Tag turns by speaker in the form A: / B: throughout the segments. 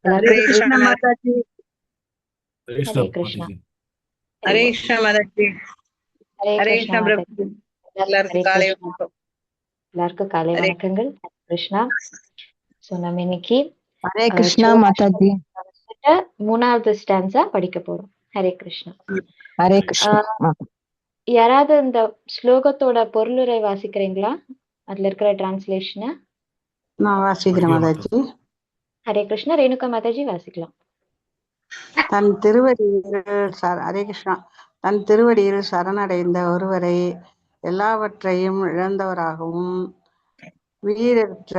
A: हरे कृष्ण
B: माता जी।
A: हरे कृष्ण
B: हरे कृष्ण माता जी।
A: हरे
B: हरे
A: कृष्ण
B: कृष्ण
A: माता
B: प्रभु।
A: हरे
B: காலை
A: कृष्ण
B: வணக்கம்.
A: எல்லாருக்கும் காலை
B: ஹரே
A: வணக்கங்கள். கிருஷ்ணா. சோ நம்ம இன்னைக்கு
C: ஹரே கிருஷ்ணா மாதாஜி.
A: மூணாவது ஸ்டான்ஸா படிக்க போறோம். ஹரே கிருஷ்ணா.
C: ஹரே கிருஷ்ணா.
A: யாராவது இந்த ஸ்லோகத்தோட பொருளுரை வாசிக்கிறீங்களா? அதுல இருக்கிற டிரான்ஸ்லேஷனை
D: நான் வாசிக்கிறேன் மாதாஜி.
A: ஹரே கிருஷ்ணா. ரேணுகா மாதாஜி வாசிக்கலாம்.
D: தன் திருவடியில் ஹரே கிருஷ்ணா. தன் திருவடியில் சரணடைந்த ஒருவரை எல்லாவற்றையும் இழந்தவராகவும் வீரற்ற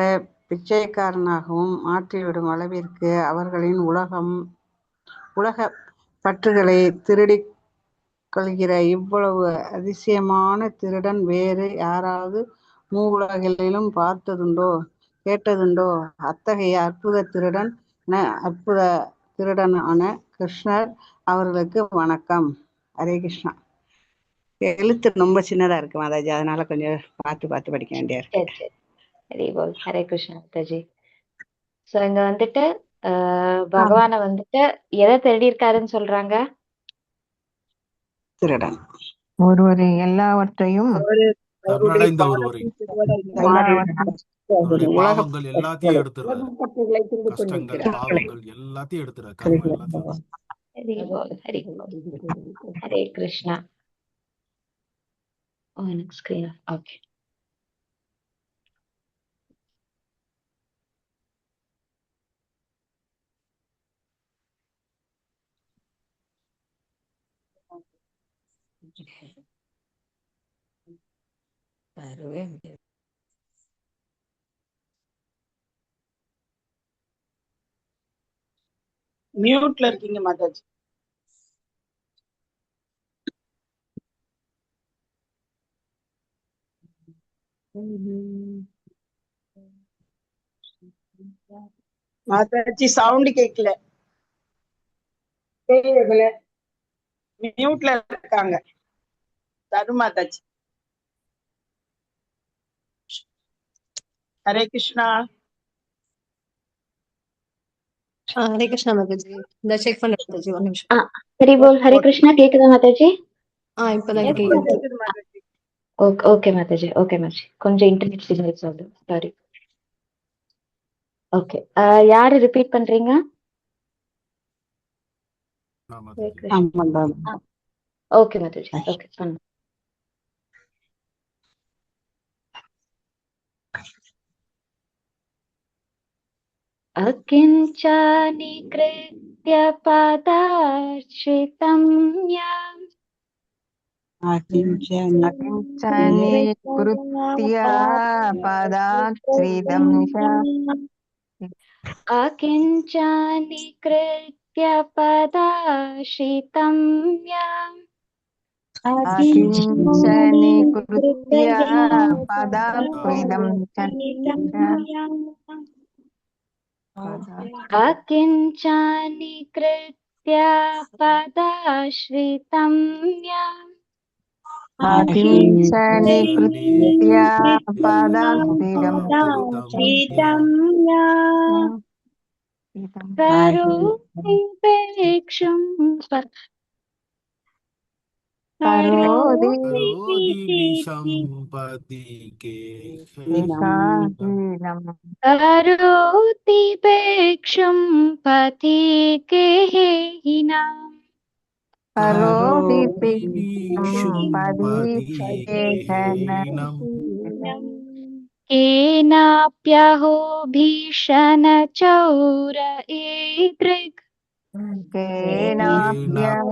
D: பிச்சைக்காரனாகவும் மாற்றிவிடும் அளவிற்கு அவர்களின் உலக பற்றுகளை திருடிக் கொள்கிற இவ்வளவு அதிசயமான திருடன் வேறு யாராவது மூவுலகிலும் பார்த்ததுண்டோ கேட்டதுண்டோ? அத்தகைய அற்புத திருடனான கிருஷ்ணர் அவர்களுக்கு வணக்கம். ஹரே கிருஷ்ணா. எழுத்து ரொம்ப சின்னதா இருக்கு மாதாஜி, அதனால கொஞ்சம் பார்த்து படிக்க வேண்டிய இருக்கு.
A: ஹரே கிருஷ்ணா மாதாஜி. சோ இங்க வந்துட்டு பகவான வந்துட்டு எதை திருடி இருக்காருன்னு சொல்றாங்க?
D: திருடன்
C: ஒருவரை எல்லாவற்றையும்
E: பாவங்கள் எல்லாத்தையும் எடுத்துறாரு. கஷ்டங்கள், பாவங்கள் எல்லாத்தையும் எடுத்துறாரு. கர்மம் எல்லாத்தையும்.
A: ஹரே கிருஷ்ணா. Screen okay.
B: மியூட்ல இருக்கீங்க மாதாஜி. மாதாஜி சவுண்ட் கேட்கல. மியூட்ல இருக்காங்க தரு மாதாஜி. ஹரே கிருஷ்ணா.
F: ஹரே கிருஷ்ணா மாதாஜி. இந்த செக் பண்ண மாதாஜி, ஒரு நிமிஷம்.
A: சரி போல். ஹரே கிருஷ்ணா. கேக்குதா மாதாஜி?
F: இப்பதான் கேக்குது.
A: ஓகே மாதாஜி. ஓகே மாதாஜி. கொஞ்சம் இன்டர்நெட் சிக்னல்ஸ் ஆகுது. சாரி. ஓகே. யாரு ரிப்பீட் பண்றீங்க? ஓகே மாதாஜி. ஓகே பண்ணு. अकिञ्चनीकृत्य पदाश्रितं याम्
C: अकिञ्चनीकृत्य पदाश्रितं
A: अकिञ्चनीकृत्य पदाश्रितं याम्
C: अकिञ्चनीकृत्य पदाश्रितं
A: अकिञ्चनीकृत्य पदाश्रितं याम्
C: अकिञ्चनीकृत्य पदाश्रितं
A: करोति पेक्षुं करोति पेक्षुं पथिकेहिनाम् केनाप्यहो भीषणचौर ईदृक् केनाप्यहो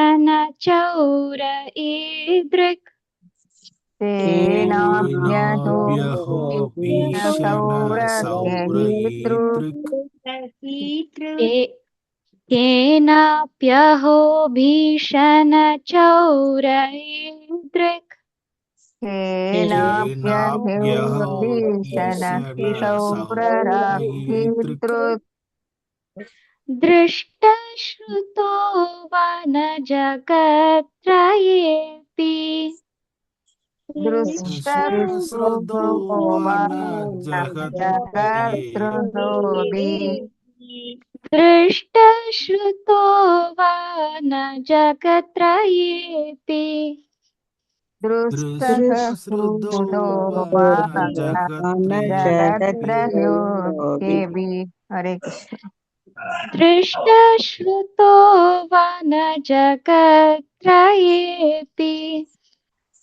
A: भीषणचौर ईदृक् केनाप्यहो भीषणचौर ईदृक् दृष्टश्रुतो वा न जगत्त्रयेऽपि
E: दृष्टश्रुतो वा न जगत्त्रयेऽपि
A: दृष्टश्रुतो वा न जगत्त्रयेऽपि
E: दृष्टश्रुतो वा न जगत्त्रयेऽपि
C: जगत्रयोऽपि हरे कृष्ण
A: दृष्टश्रुतो वा न जगत्त्रयेऽपि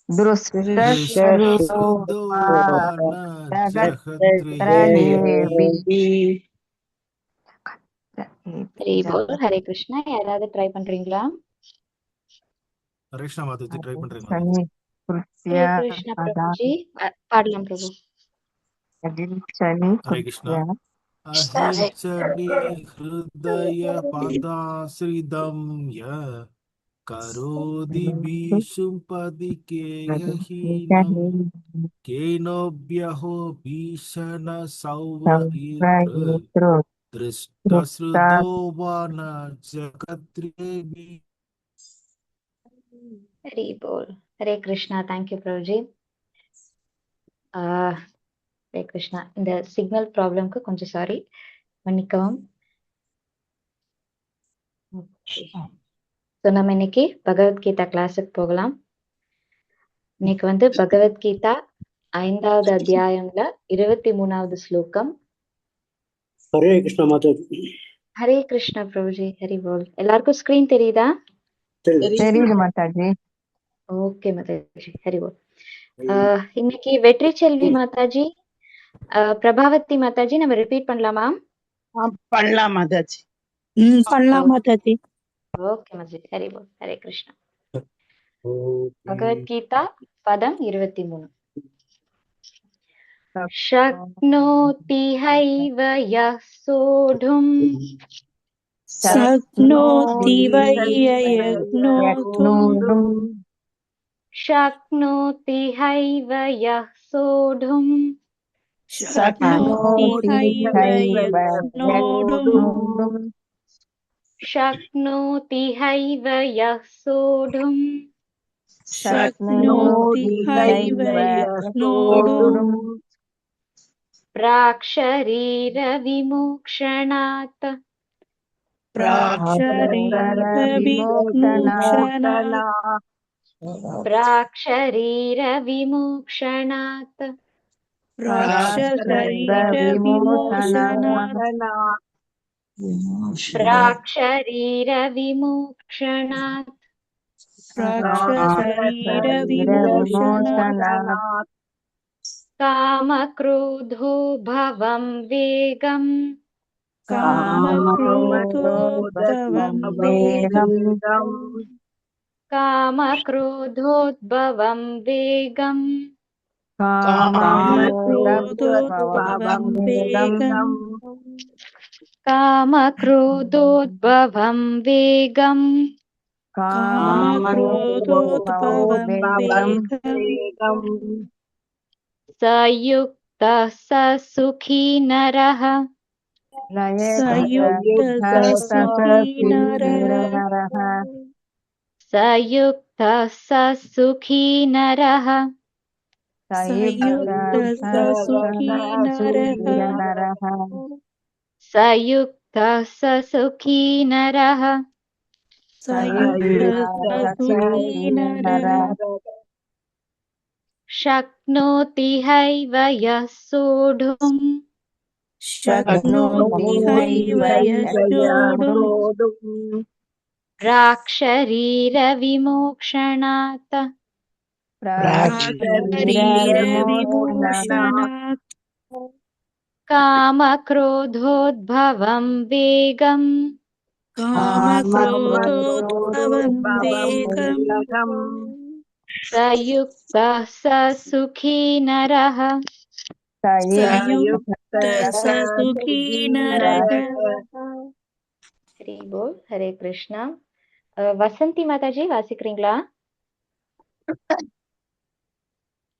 C: दृष्टश्रुतो
E: दृष्टश्रुतो
C: वा
E: वा न
C: जगत्रयेऽपि
E: जगत्त्रयेऽपि
A: हरि बोल हरे कृष्णा யாராவது ட்ரை பண்றீங்களா?
E: ஹரேஷா மாதாஜி ட்ரை பண்றீங்களா?
C: शनिकृत्य
A: हरे कृष्णा प्रभुजी பாடலாம் பிரபு.
E: ஹரே கிருஷ்ணா.
C: शनिकृत्य
E: अहिंसने हृदय पदाश्रिदं य करोति भीषुपदि केयहीनं केनोऽभ्यहो भीषण सौवयित्र दृष्टश्रुतो वा न जगत्रेऽपि
A: हरि बोल हरे कृष्णा थैंक यू प्रभुजी. ஹரே கிருஷ்ணா. இந்த சிக்னல் ப்ராப்ளம்க்கு கொஞ்சம் சாரி, மன்னிக்கவும். ஸோ நம்ம இன்னைக்கு பகவத்கீதா கிளாஸுக்கு போகலாம். இன்னைக்கு வந்து பகவத்கீதா 5வது அத்தியாயம்ல 23வது ஸ்லோகம்.
G: ஹரே கிருஷ்ண மாதாஜி.
A: ஹரே கிருஷ்ணா பிரபுஜி ஹரி போல். எல்லாருக்கும் ஸ்கிரீன் தெரியுதா?
C: தெரியுது மாதாஜி.
A: ஓகே மாதாஜி ஹரி போல். இன்னைக்கு வெற்றி செல்வி மாதாஜி, பிரபாவதி மாதாஜி நம்ம ரிப்பீட் பண்ணலாமா?
B: பண்ணலாம் மாதாஜி.
H: பண்ணலாம் மாதாஜி.
A: ஓகே மாதாஜி ஹரி போல் ஹரே கிருஷ்ணா. பகவத்கீதா பதம் 23. शक्नोति हैव यः सोढुम्
H: शक्नोति वै यज्ञोतुम्
A: शक्नोति हैव यः सोढुम्
H: शक्नोति हैव यज्ञोतुम्
A: शक्नोति हैव यः सोढुम्
H: शक्नोति हैव यज्ञोतुम्
A: प्राक्शरीरविमोक्षणात् प्राक्शरीरविमोक्षणात् कामक्रोधो भवं वेगम् कामक्रोधोद्भवं वेगम् कामक्रोधोद्भवं वेगम् स युक्तः स सुखी नरः स युक्तः स सुखी नरः स युक्तः स सुखी नरः शक्नोति हैव यः सोढुम् प्राक्शरीरविमोक्षणात् कामक्रोधोद्भवं वेगम् स युक्तः स सुखी नरः हरि बोल हरे कृष्णा. வசந்தி மாதாஜி வாசிக்கிறீங்களா?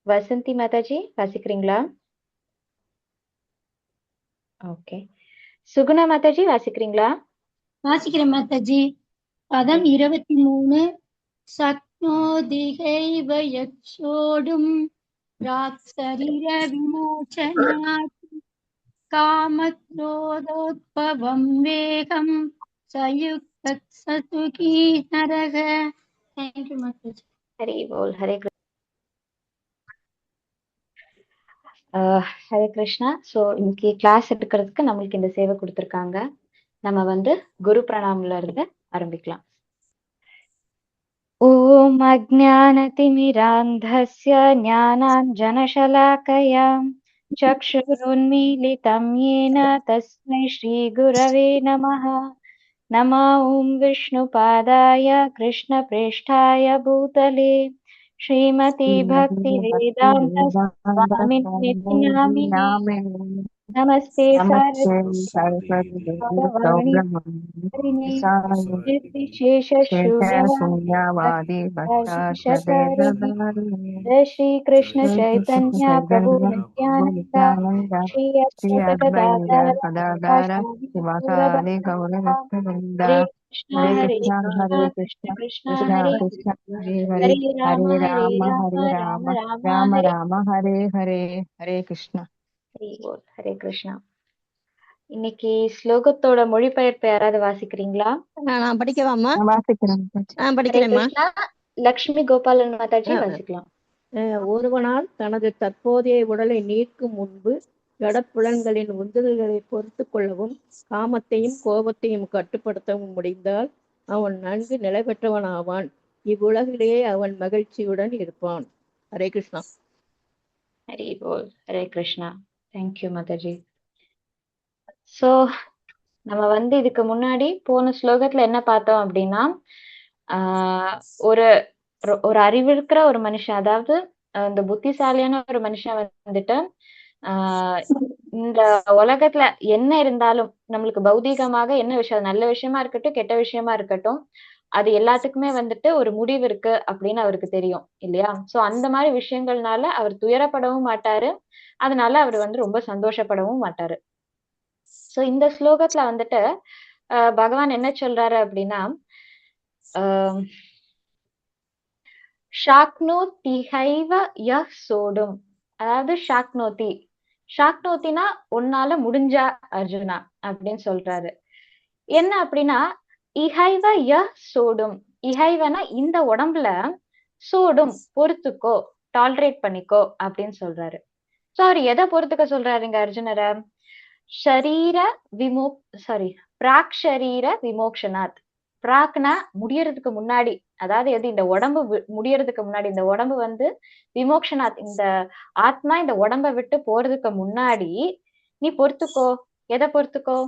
A: வசந்தி மாதாஜி வாசிக்கிறீங்களா? ஓகே. சுகுணா மாதாஜி வாசிக்கிறீங்களா?
I: வாசிக்கிறேன் மாதாஜி. பதம் 23. नोदिहैव यच्छोढुं प्राक्शरीरविमोचनात् कामक्रोधोद्भवं वेगं सयुक्तः स सुखी नरः. Thank you, Mataji.
A: ஹரி போல். ஹரே கிருஷ்ணா. ஸோ இன்னைக்கு கிளாஸ் எடுக்கிறதுக்கு நம்மளுக்கு இந்த சேவை கொடுத்துருக்காங்க. நம்ம வந்து குரு பிரணாம்ல இருந்து ஆரம்பிக்கலாம். ஓம் அஜ்ஞானதிமிராந்தஸ்ய ஞானாஞ்சனசலாக்கயா चक्षुरुन्मीलितं येन तस्मै श्रीगुरवे नमः. नमो ॐ विष्णुपादाय कृष्णप्रेष्ठाय भूतले श्रीमती भक्तिवेदान्त स्वामिनिति नामिने. नमस्ते सारस्वती भगवाणी निर्विशेष शून्यवादी जय श्री कृष्ण चैतन्य प्रभु नित्यानंद श्री अद्वैत गदाधर हरे कृष्ण कृष्ण हरे हरे राम राम राम
C: हरे हरे. हरे कृष्णा.
A: ஹரே கிருஷ்ணா. இன்னைக்கு ஸ்லோகத்தோட மொழிபெயர்ப்பு யாராவது வாசிக்கிறீங்களா?
F: நான் படிக்கவாமா?
C: வாசிக்கிறேன்.
F: படிக்கிறேம்மா.
A: லக்ஷ்மி கோபாலன் மாதாஜி வாசிக்கலாம்.
J: ஒருவனால் தனது தற்போதைய உடலை நீக்கும் முன்பு ஜடப்புலன்களின் உந்துதல்களை பொறுத்து கொள்ளவும் காமத்தையும் கோபத்தையும் கட்டுப்படுத்தவும் முடிந்தால் அவன் நன்கு நிலை பெற்றவன் ஆவான். இவ்வுலகிலேயே அவன் மகிழ்ச்சியுடன் இருப்பான். ஹரே கிருஷ்ணா.
A: ஹரி போல். ஹரே கிருஷ்ணா. தேங்க்யூ மாதாஜி. ஸோ நம்ம வந்து இதுக்கு முன்னாடி போன ஸ்லோகத்துல என்ன பார்த்தோம் அப்படின்னா, ஒரு ஒரு அறிவிருக்கிற ஒரு மனுஷன், அதாவது இந்த புத்திசாலியான ஒரு மனுஷன் வந்துட்டு இந்த உலகத்துல என்ன இருந்தாலும் நம்மளுக்கு பௌதீகமாக என்ன விஷயம், நல்ல விஷயமா இருக்கட்டும் கெட்ட விஷயமா இருக்கட்டும், அது எல்லாத்துக்குமே வந்துட்டு ஒரு முடிவு இருக்கு அப்படின்னு அவருக்கு தெரியும் இல்லையா? சோ அந்த மாதிரி விஷயங்கள்னால அவர் துயரப்படவும் மாட்டாரு, அதனால அவர் வந்து ரொம்ப சந்தோஷப்படவும் மாட்டாரு. சோ இந்த ஸ்லோகத்துல வந்துட்டு பகவான் என்ன சொல்றாரு அப்படின்னா, ஷாக்னோதிஹைவ யஹ் சோடும், அதாவது ஷாக்னோத்தினா உன்னால முடிஞ்சா அர்ஜுனா அப்படின்னு சொல்றாரு. என்ன அப்படின்னா, இஹைவ யஹ் சோடும், இஹைவனா இந்த உடம்புல, சோடும் பொறுத்துக்கோ, டாலரேட் பண்ணிக்கோ அப்படின்னு சொல்றாரு. சோ அவர் எதை பொறுத்துக்க சொல்றாருங்க அர்ஜுனரை? பிராக் ஷரீர விமோக்ஷனாத். பிராக்னா முடியறதுக்கு முன்னாடி, அதாவது எது, இந்த உடம்பு முடியறதுக்கு முன்னாடி, இந்த உடம்பு வந்து விமோக்ஷனாத், இந்த ஆத்மா இந்த உடம்பை விட்டு போறதுக்கு முன்னாடி நீ பொறுத்துக்கோ. எதை பொறுத்துக்கோ?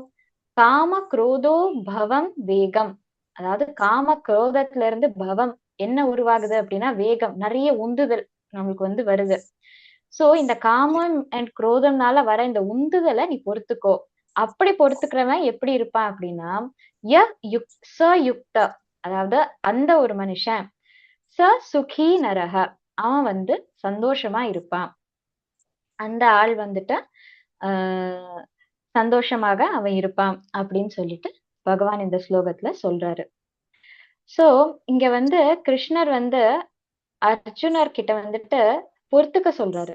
A: காம குரோதோ பவம் வேகம், அதாவது காம குரோதத்துல இருந்து பவம் என்ன உருவாகுது அப்படின்னா வேகம், நிறைய உந்துதல் நம்மளுக்கு வந்து வருது. சோ இந்த காமம் அண்ட் குரோதம்னால வர இந்த உந்துதலை நீ பொறுத்துக்கோ. அப்படி பொறுத்துக்கிறவன் எப்படி இருப்பான் அப்படின்னா, யுக்த, அதாவது அந்த ஒரு மனுஷன், ச சுகி நரக, அவன் வந்து சந்தோஷமா இருப்பான். அந்த ஆள் வந்துட்டு சந்தோஷமாக அவன் இருப்பான் அப்படின்னு சொல்லிட்டு பகவான் இந்த ஸ்லோகத்துல சொல்றாரு. சோ இங்க வந்து கிருஷ்ணர் வந்து அர்ஜுனர் கிட்ட வந்துட்டு பொறுத்துக்க சொல்றாரு.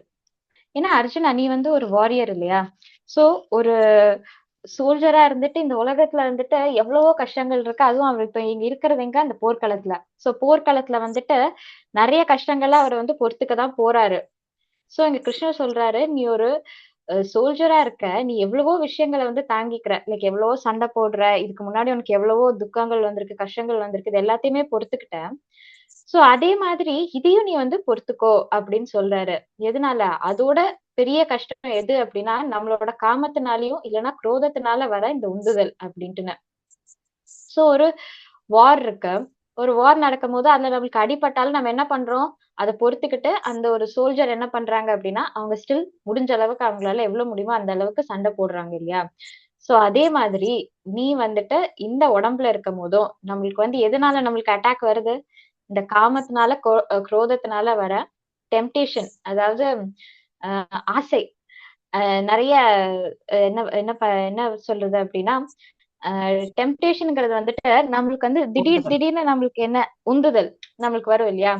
A: ஏன்னா அர்ஜுனா, நீ வந்து ஒரு வாரியர் இல்லையா? சோ ஒரு சோல்ஜரா இருந்துட்டு இந்த உலகத்துல வந்துட்டு எவ்வளவோ கஷ்டங்கள் இருக்கு. அதுவும் அவர் இப்ப இங்க இருக்கிறது எங்க, அந்த போர்க்களத்துல. சோ போர்க்களத்துல வந்துட்டு நிறைய கஷ்டங்கள்ல அவர் வந்து பொறுத்துக்கதான் போறாரு. சோ இங்க கிருஷ்ணர் சொல்றாரு, நீ ஒரு சோல்ஜரா இருக்க, நீ எவ்வளவோ விஷயங்களை வந்து தாங்கிக்கிற, லைக் எவ்வளவோ சண்டை போடுற, இதுக்கு முன்னாடி உனக்கு எவ்வளவோ துக்கங்கள் வந்திருக்கு, கஷ்டங்கள் வந்திருக்கு, இது எல்லாத்தையுமே பொறுத்துக்கிட்ட. சோ அதே மாதிரி இதையும் நீ வந்து பொறுத்துக்கோ அப்படின்னு சொல்றாரு. எதனால? அதோட பெரிய கஷ்டம் எது அப்படின்னா, நம்மளோட காமத்தினாலையும் இல்லைன்னா குரோதத்தினால வர இந்த உந்துதல் அப்படின்ட்டுன்னு. சோ ஒரு வார் இருக்கு, ஒரு வார் நடக்கும் போது அதுல நம்மளுக்கு அடிபட்டாலும் நம்ம என்ன பண்றோம், அதை பொறுத்துக்கிட்டு அந்த ஒரு சோல்ஜர் என்ன பண்றாங்க அப்படின்னா, அவங்க ஸ்டில் முடிஞ்ச அளவுக்கு அவங்களால எவ்வளவு முடியுமோ அந்த அளவுக்கு சண்டை போடுறாங்க இல்லையா? சோ அதே மாதிரி நீ வந்துட்டு இந்த உடம்புல இருக்கும் போதும் நம்மளுக்கு வந்து எதனால நம்மளுக்கு அட்டாக் வருது, இந்த காமத்தினால குரோதத்தினால வர டெம்டேஷன், அதாவது ஆசை, நிறைய என்ன என்ன என்ன சொல்றது அப்படின்னா, டெம்டேஷன்ங்கிறது வந்துட்டு நம்மளுக்கு வந்து திடீர்னு நம்மளுக்கு என்ன உந்துதல் நம்மளுக்கு வரும் இல்லையா?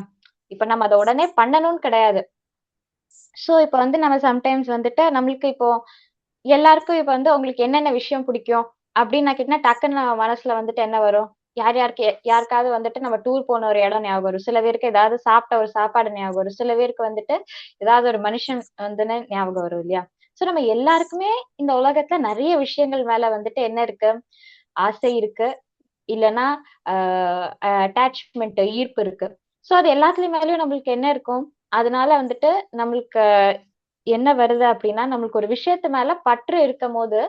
A: இப்ப நம்ம அதை உடனே பண்ணணும்னு கிடையாது. சோ இப்ப வந்து நம்ம சம்டைம்ஸ் வந்துட்டு நம்மளுக்கு இப்போ எல்லாருக்கும் இப்ப வந்து உங்களுக்கு என்னென்ன விஷயம் பிடிக்கும் அப்படின்னு நான் கேட்டா டக்குன்னு நம்ம மனசுல வந்துட்டு என்ன வரும்? யாருக்காவது வந்துட்டு நம்ம டூர் போன ஒரு இடம் ஞாபகம் வரும். சில பேருக்கு ஏதாவது சாப்பிட்ட ஒரு சாப்பாடு ஞாபகம் வரும். சில பேருக்கு வந்துட்டு ஏதாவது ஒரு மனுஷன் வந்துன்னு ஞாபகம் வரும் இல்லையா? சோ நம்ம எல்லாருக்குமே இந்த உலகத்துல நிறைய விஷயங்கள் மேல வந்துட்டு என்ன இருக்கு? ஆசை இருக்கு, இல்லைன்னா அட்டாச்மெண்ட் ஈர்ப்பு இருக்கு. சோ அது எல்லாத்துலயும் மேலயும் நம்மளுக்கு என்ன இருக்கும்? அதனால வந்துட்டு நம்மளுக்கு என்ன வருது அப்படின்னா, நம்மளுக்கு ஒரு விஷயத்து மேல பற்று இருக்கும் போது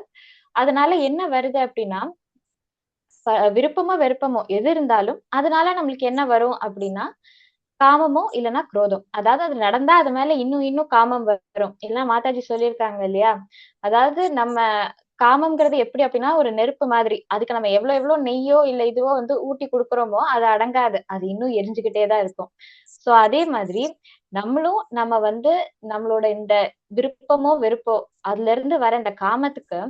A: அதனால என்ன வருது அப்படின்னா, விருப்பமோ வெறுப்பமோ எது இருந்தாலும் அதனால நம்மளுக்கு என்ன வரும் அப்படின்னா, காமமோ இல்லைன்னா குரோதம். அதாவது அது நடந்தா அது மேல இன்னும் இன்னும் காமம் வரும். எல்லாம் மாதாஜி சொல்லியிருக்காங்க இல்லையா? அதாவது நம்ம காமம்ங்கிறது எப்படி அப்படின்னா ஒரு நெருப்பு மாதிரி. அதுக்கு நம்ம எவ்வளவு எவ்வளவு நெய்யோ இல்ல இதுவோ வந்து ஊட்டி கொடுக்குறோமோ அது அடங்காது. அது இன்னும் எரிஞ்சுக்கிட்டே தான் இருக்கும். சோ அதே மாதிரி நம்மளும் நம்ம வந்து நம்மளோட இந்த விருப்பமோ வெறுப்போ அதுல இருந்து வர இந்த காமத்துக்கு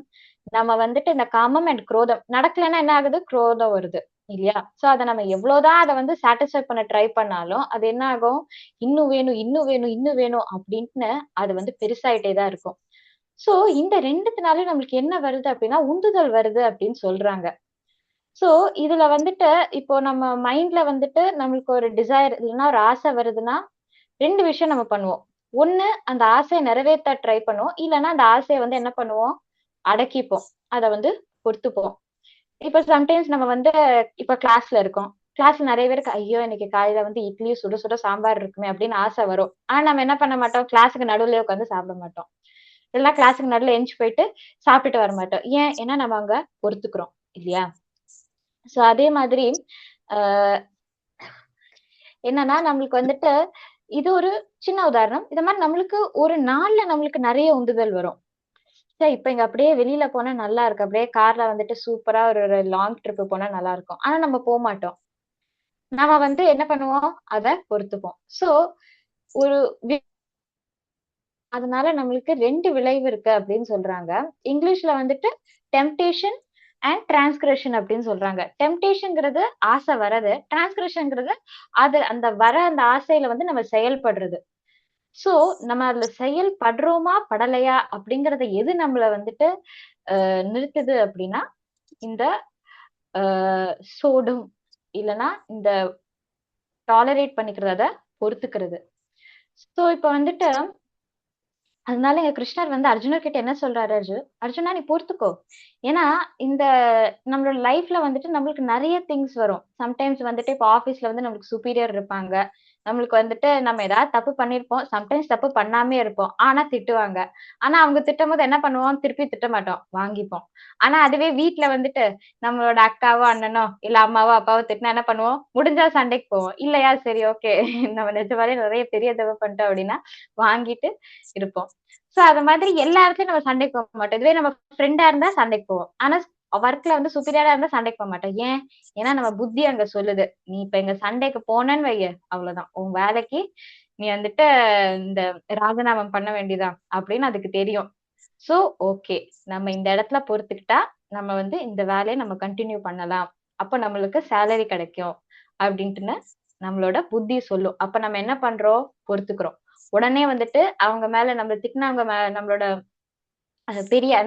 A: நம்ம வந்துட்டு இந்த காமம் அண்ட் குரோதம் நடக்கலைன்னா என்ன ஆகுது? குரோதம் வருது இல்லையா? சோ அத நம்ம எவ்வளவுதான் அதை வந்து சாட்டிஸ்ஃபை பண்ண ட்ரை பண்ணாலும் அது என்ன ஆகும்? இன்னும் வேணும், இன்னும் வேணும், இன்னும் வேணும் அப்படின்னு அது வந்து பெருசாயிட்டே தான் இருக்கும். சோ இந்த ரெண்டுத்தினாலும் நம்மளுக்கு என்ன வருது அப்படின்னா உந்துதல் வருது அப்படின்னு சொல்றாங்க. சோ இதுல வந்துட்டு இப்போ நம்ம மைண்ட்ல வந்துட்டு நம்மளுக்கு ஒரு டிசைர் இல்லைன்னா ஒரு ஆசை வருதுன்னா 2 விஷயம் நம்ம பண்ணுவோம். ஒண்ணு அந்த ஆசையை நிறைவேற்ற ட்ரை பண்ணுவோம். இல்லைன்னா அந்த ஆசையை வந்து என்ன பண்ணுவோம்? அடக்கிப்போம். அத வந்து பொறுத்துப்போம். இப்ப சம்டைம்ஸ் நம்ம வந்து இப்ப கிளாஸ்ல இருக்கோம். கிளாஸ்ல நிறைய பேருக்கு ஐயோ இன்னைக்கு காலையில வந்து இட்லி சுட சுட சாம்பார் இருக்குமே அப்படின்னு ஆசை வரும். ஆனா நம்ம என்ன பண்ண மாட்டோம்? கிளாஸுக்கு நடுவுலயே உட்காந்து சாப்பிட மாட்டோம். இல்லைன்னா கிளாஸுக்கு நடுவுல எந்திச்சு போயிட்டு சாப்பிட்டுட்டு வர மாட்டோம். ஏன்? ஏன்னா நம்ம அங்க பொறுத்துக்கிறோம் இல்லையா? சோ அதே மாதிரி ஆஹ் என்னன்னா நம்மளுக்கு வந்துட்டு இது ஒரு சின்ன உதாரணம். இந்த மாதிரி நம்மளுக்கு ஒரு நாள்ல நம்மளுக்கு நிறைய உந்துதல் வரும். சரி இப்ப இங்க அப்படியே வெளியில போனா நல்லா இருக்கு. அப்படியே கார்ல வந்துட்டு சூப்பரா ஒரு லாங் ட்ரிப் போனா நல்லா இருக்கும். ஆனா நம்ம போக மாட்டோம். நாம வந்து என்ன பண்ணுவோம்? அத பொறுத்துப்போம். சோ ஒரு அதனால நம்மளுக்கு 2 விளைவு இருக்கு அப்படின்னு சொல்றாங்க. இங்கிலீஷ்ல வந்துட்டு டெம்டேஷன் அண்ட் டிரான்ஸ்கிரஷன் அப்படின்னு சொல்றாங்க. டெம்டேஷன்ங்கிறது ஆசை வர்றது, டிரான்ஸ்கிரஷன்ங்கிறது அது அந்த அந்த ஆசையில வந்து நம்ம செயல்படுறது. சோ நம்ம அதுல செயல்படுறோமா படலையா அப்படிங்கறத எது நம்மள வந்துட்டு நிறுத்துது அப்படின்னா இந்த சோடும் இல்லைன்னா இந்த டாலரேட் பண்ணிக்கிறத பொறுத்துக்கிறது. சோ இப்ப வந்துட்டு அதனால எங்க கிருஷ்ணர் வந்து அர்ஜுனர் கிட்ட என்ன சொல்றாரு? அர்ஜுனா நீ பொறுத்துக்கோ. ஏன்னா இந்த நம்மளோட லைஃப்ல வந்துட்டு நம்மளுக்கு நிறைய திங்ஸ் வரும். சம்டைம்ஸ் வந்துட்டு இப்போ ஆபீஸ்ல வந்து நம்மளுக்கு சுப்பீரியர் இருப்பாங்க. நம்மளுக்கு வந்துட்டு நம்ம ஏதாவது தப்பு பண்ணிருப்போம். சம்டைம்ஸ் தப்பு பண்ணாமே இருப்போம். ஆனா திட்டுவாங்க. ஆனா அவங்க திட்டும் போது என்ன பண்ணுவோம்? திருப்பி திட்ட மாட்டோம். வாங்கிப்போம். ஆனா அதுவே வீட்ல வந்துட்டு நம்மளோட அக்காவோ அண்ணனோ இல்ல அம்மாவோ அப்பாவோ திட்டினா என்ன பண்ணுவோம்? முடிஞ்சா சண்டைக்கு போவோம். இல்லையா சரி ஓகே நம்ம நிஜமாலே நிறைய பெரிய தப்பு பண்ணிட்டோம் அப்படின்னா வாங்கிட்டு இருப்போம். சோ அது மாதிரி எல்லா இடத்துலயும் நம்ம சண்டைக்கு போக மாட்டோம். இதுவே நம்ம ஃப்ரெண்டா இருந்தா சண்டைக்கு போவோம். ஆனா ஒர்க்ல வந்து சுப்பீரியரா இருந்தா சண்டைக்கு போக மாட்டோம். ஏன்? ஏன்னா நம்ம புத்தி அங்க சொல்லுது. நீ இப்ப எங்க சண்டைக்கு போனன்னு வைய அவ்வளவுதான். உன் வேலைக்கு நீ வந்துட்டு இந்த ராஜினாமம் பண்ண வேண்டியதான் அப்படின்னு அதுக்கு தெரியும். சோ ஓகே நம்ம இந்த இடத்துல பொறுத்துக்கிட்டா நம்ம வந்து இந்த வேலையை நம்ம கண்டினியூ பண்ணலாம். அப்ப நம்மளுக்கு சேலரி கிடைக்கும் அப்படின்ட்டுன்னு நம்மளோட புத்தி சொல்லும். அப்ப நம்ம என்ன பண்றோம்? பொறுத்துக்கிறோம். உடனே வந்துட்டு அவங்க மேல நம்ம திட்டினவங்க நம்மளோட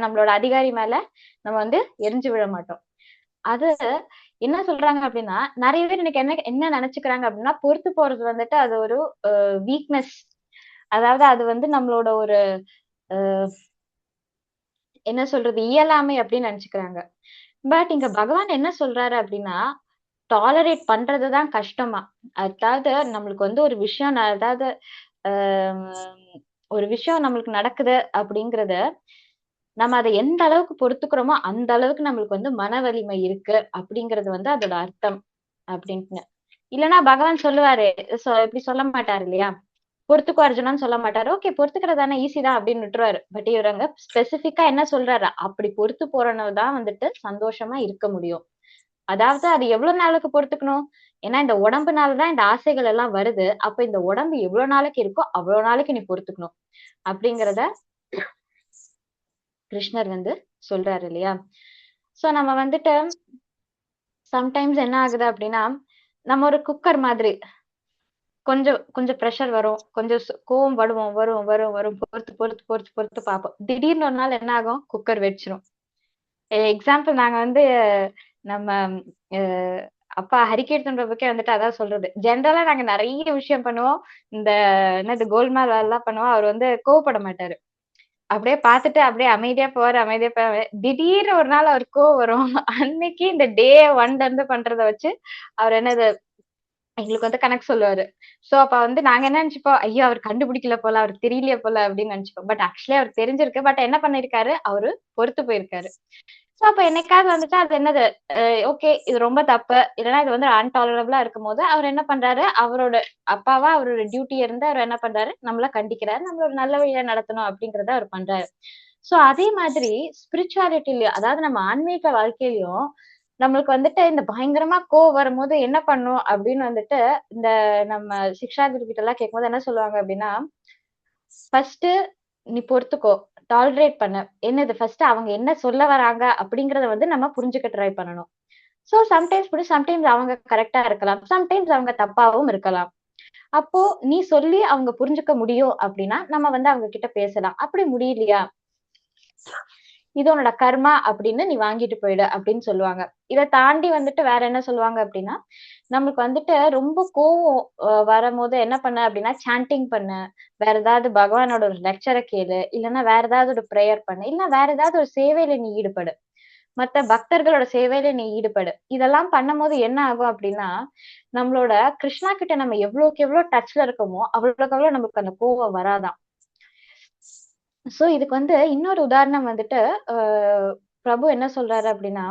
A: நம்மளோட அதிகாரி மேல நம்ம வந்து எரிஞ்சு விழ மாட்டோம். அது என்ன சொல்றாங்க அப்படின்னா நிறைய பேர் எனக்கு என்ன நினைச்சுக்கிறாங்க அப்படின்னா பொறுத்து போறது வந்துட்டு அது ஒரு வீக்னஸ். அதாவது அது வந்து நம்மளோட ஒரு என்ன சொல்றது இயலாமை அப்படின்னு நினைச்சுக்கிறாங்க. பட் இங்க பகவான் என்ன சொல்றாரு அப்படின்னா டாலரேட் பண்றதுதான் கஷ்டமா. அதாவது நம்மளுக்கு வந்து ஒரு விஷயம் அதாவது ஒரு விஷயம் நம்மளுக்கு நடக்குது அப்படிங்கறத நம்ம அதை எந்த அளவுக்கு பொறுத்துக்கிறோமோ அந்த அளவுக்கு நம்மளுக்கு வந்து மன வலிமை இருக்கு அப்படிங்கறது வந்து அதோட அர்த்தம் அப்படின்ட்டு. இல்லைன்னா பகவான் சொல்லுவாரு இப்படி சொல்ல மாட்டாரு இல்லையா? பொறுத்துக்கோ அர்ஜுனான்னு சொல்ல மாட்டாரு. ஓகே பொறுத்துக்கிறதானே ஈஸி தான் அப்படின்னு விட்டுருவாரு. பட் இவரங்க ஸ்பெசிபிக்கா என்ன சொல்றாரு? அப்படி பொறுத்து போறனதான் வந்துட்டு சந்தோஷமா இருக்க முடியும். அதாவது அது எவ்வளவு நாளுக்கு பொறுத்துக்கணும்? ஏன்னா இந்த உடம்புனாலதான் இந்த ஆசைகள் எல்லாம் வருது. அப்ப இந்த உடம்பு எவ்வளவு நாளைக்கு இருக்கோ அவ்வளவு நாளைக்கு நீ பொறுத்துக்கணும் அப்படிங்கறத கிருஷ்ணர் வந்து சொல்றாரு இல்லையா? சோ நம்ம வந்துட்டு சம்டைம்ஸ் என்ன ஆகுது அப்படின்னா, நம்ம ஒரு குக்கர் மாதிரி. கொஞ்சம் கொஞ்சம் பிரஷர் வரும். கொஞ்சம் கோவம் படுவோம். வரும், வரும், வரும். பொறுத்து, பொறுத்து, பொறுத்து, பொறுத்து பார்ப்போம். திடீர்னு ஒரு நாள் என்ன ஆகும்? குக்கர் வெடிச்சிரும். எக்ஸாம்பிள் நாங்க வந்து நம்ம அ அப்பா ஹரிகீர்த்தன் பிரபுக்கே வந்துட்டு அதான் சொல்றது. ஜெனரலா நாங்க நெறைய விஷயம் பண்ணுவோம். இந்த என்னது கோல்மால் வேலைலாம் பண்ணுவோம். அவர் வந்து கோவப்பட மாட்டாரு. அப்படியே பார்த்துட்டு அப்படியே அமைதியா போவாரு, அமைதியா போவாரு. திடீர்னு ஒரு நாள் அவருக்கு கோவம் வரும். அன்னைக்கு இந்த டே 1ல இருந்து பண்றத வச்சு அவர் என்னது எங்களுக்கு வந்து கணக்கு சொல்லுவாரு. சோ அப்ப வந்து நாங்க என்ன நெனச்சுப்போம், ஐயோ! அவரு கண்டுபிடிக்கல போல, அவருக்கு தெரியலையே போல அப்படின்னு நெனச்சுப்போம். பட் ஆக்சுவலி அவருக்கு தெரிஞ்சிருக்கு. பட் என்ன பண்ணிருக்காரு, அவரு பொறுத்து போயிருக்காரு. சோ அப்ப என்னைக்காவது வந்துட்டு அது என்னது ஓகே இது ரொம்ப தப்பு. இல்லன்னா இது வந்து அன்டாலரபிளா இருக்கும்போது, அவர் என்ன பண்றாரு, அவரோட அப்பாவா அவரோட டியூட்டி இருந்து அவர் என்ன பண்றாரு, நம்மள கண்டிக்கிறாரு. நம்மள ஒரு நல்ல வழியில நடத்தணும் அப்படிங்கிறத அவர் பண்றாரு. சோ அதே மாதிரி ஸ்பிரிச்சுவாலிட்டிலயும் அதாவது நம்ம ஆன்மீக வாழ்க்கையிலயும் நம்மளுக்கு வந்துட்டு இந்த பயங்கரமா கோவம் வரும்போது என்ன பண்ணும் அப்படின்னு வந்துட்டு இந்த நம்ம சிக்ஷாகுரு கிட்ட எல்லாம் கேட்கும்போது என்ன சொல்லுவாங்க அப்படின்னா ஃபர்ஸ்ட் நீ பொறுத்துக்கோ டாலரேட் பண்ண என்னது ஃபர்ஸ்ட் அவங்க என்ன சொல்ல வராங்க அப்படிங்கறத வந்து நம்ம புரிஞ்சுக்க ட்ரை பண்ணணும். சோ சம்டைம்ஸ் அவங்க கரெக்டா இருக்கலாம், சம்டைம்ஸ் அவங்க தப்பாவும் இருக்கலாம். அப்போ நீ சொல்லி அவங்க புரிஞ்சுக்க முடியும் அப்படின்னா நம்ம வந்து அவங்க கிட்ட பேசலாம். அப்படி முடியலையா இது உன்னோட கர்மா அப்படின்னு நீ வாங்கிட்டு போயிடு அப்படின்னு சொல்லுவாங்க. இதை தாண்டி வந்துட்டு வேற என்ன சொல்லுவாங்க அப்படின்னா நமக்கு வந்துட்டு ரொம்ப கோவம் வரும்போது என்ன பண்ண அப்படின்னா சாண்டிங் பண்ணு, வேற ஏதாவது பகவானோட ஒரு லெக்சரை கேளு, இல்லைன்னா வேற ஏதாவது ஒரு ப்ரேயர் பண்ணு, இல்ல வேற ஏதாவது ஒரு சேவையில நீ ஈடுபடு, மத்த பக்தர்களோட சேவையில நீ ஈடுபடு. இதெல்லாம் பண்ணும்போது என்ன ஆகும் அப்படின்னா நம்மளோட கிருஷ்ணா கிட்ட நம்ம எவ்வளவுக்கு எவ்வளவு டச்ல இருக்கோமோ அவ்வளவுக்கு அவ்வளவு நமக்கு அந்த கோவம் வராதான். சோ இதுக்கு வந்து இன்னொரு உதாரணம் வந்துட்டு பிரபு என்ன சொல்றாரு அப்படின்னா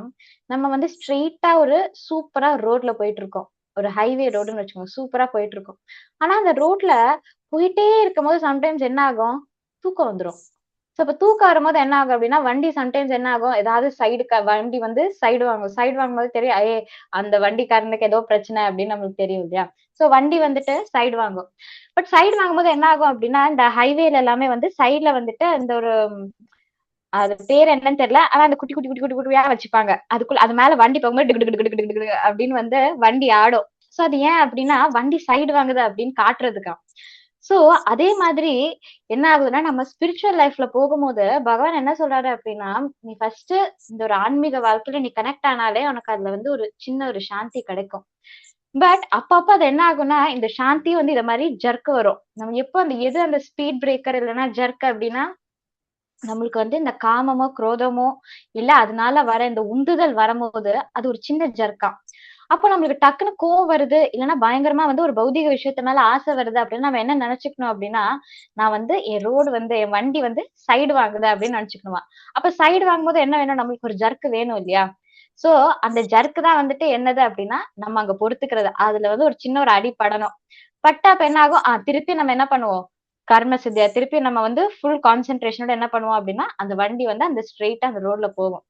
A: நம்ம வந்து ஸ்ட்ரெயிட்டா ஒரு சூப்பரா ரோட்ல போயிட்டு இருக்கோம். ஒரு ஹைவே ரோடுன்னு வச்சுக்கோங்க, சூப்பரா போயிட்டு இருக்கோம். ஆனா அந்த ரோட்ல போயிட்டே இருக்கும் போது சம்டைம்ஸ் என்ன ஆகும், தூக்கம் வந்துரும். சோ இப்ப தூக்கம் வரும்போது என்ன ஆகும் அப்படின்னா வண்டி சம்டைம்ஸ் என்ன ஆகும், ஏதாவது வண்டி வந்து சைடு வாங்கும்போது தெரியும் அந்த வண்டிக்காரனுக்கு ஏதோ பிரச்சனை அப்படின்னு நம்மளுக்கு தெரியும் இல்லையா. சோ வண்டி வந்துட்டு சைடு வாங்கும். பட் சைடு வாங்கும்போது என்ன ஆகும் அப்படின்னா இந்த ஹைவேல எல்லாமே வந்து சைடுல வந்துட்டு இந்த ஒரு அது பேர் என்னன்னு தெரியல, ஆனா அந்த குட்டி குட்டி குட்டி குட்டி குட்டியா வச்சுப்பாங்க. அதுக்குள்ள அது மேல வண்டி போகும்போது டிக்கு டிக்கு டிக்கு டிக்கு டிக்கு அப்படின்னு வந்து வண்டி ஆடும். சோ அது ஏன் அப்படின்னா வண்டி சைடு வாங்குது அப்படின்னு காட்டுறதுக்கா. சோ அதே மாதிரி என்ன ஆகுதுன்னா நம்ம ஸ்பிரிச்சுவல் லைஃப்ல போகும்போது பகவான் என்ன சொல்றாரு அப்படின்னா நீ ஃபர்ஸ்ட் இந்த ஒரு ஆன்மீக வாழ்க்கையில நீ கனெக்ட் ஆனாலே உனக்கு அதுல வந்து ஒரு சின்ன ஒரு சாந்தி கிடைக்கும். பட் அப்பப்ப அது என்ன ஆகும்னா இந்த சாந்தி வந்து இத மாதிரி ஜர்க் வரும். நம்ம எப்போ அந்த ஸ்பீட் பிரேக்கர் இல்லைன்னா ஜர்க் அப்படின்னா நம்மளுக்கு வந்து இந்த காமமோ குரோதமோ இல்ல அதனால வர இந்த உந்துதல் வரும்போது அது ஒரு சின்ன ஜர்க்கா. அப்போ நம்மளுக்கு டக்குன்னு கோவம் வருது இல்லைன்னா பயங்கரமா வந்து ஒரு பௌதிக விஷயத்து மேல ஆசை வருது அப்படின்னு நம்ம என்ன நினைச்சுக்கணும் அப்படின்னா நான் வந்து என் வண்டி வந்து சைடு வாங்குது அப்படின்னு நினைச்சுக்கணுமா. அப்ப சைடு வாங்கும்போது என்ன வேணும், நம்மளுக்கு ஒரு ஜர்க்கு வேணும் இல்லையா. சோ அந்த ஜர்க்கு தான் வந்துட்டு என்னது அப்படின்னா நம்ம அங்க பொறுத்துக்கிறது. அதுல வந்து ஒரு சின்ன ஒரு அடி படணும். பட்டா அப்ப என்ன ஆகும், திருப்பி நம்ம என்ன பண்ணுவோம், கர்ம சித்தியா திருப்பி நம்ம வந்து ஃபுல் கான்சென்ட்ரேஷனோட என்ன பண்ணுவோம் அப்படின்னா அந்த வண்டி வந்து அந்த ஸ்ட்ரெயிட்டா அந்த ரோட்ல போகும்.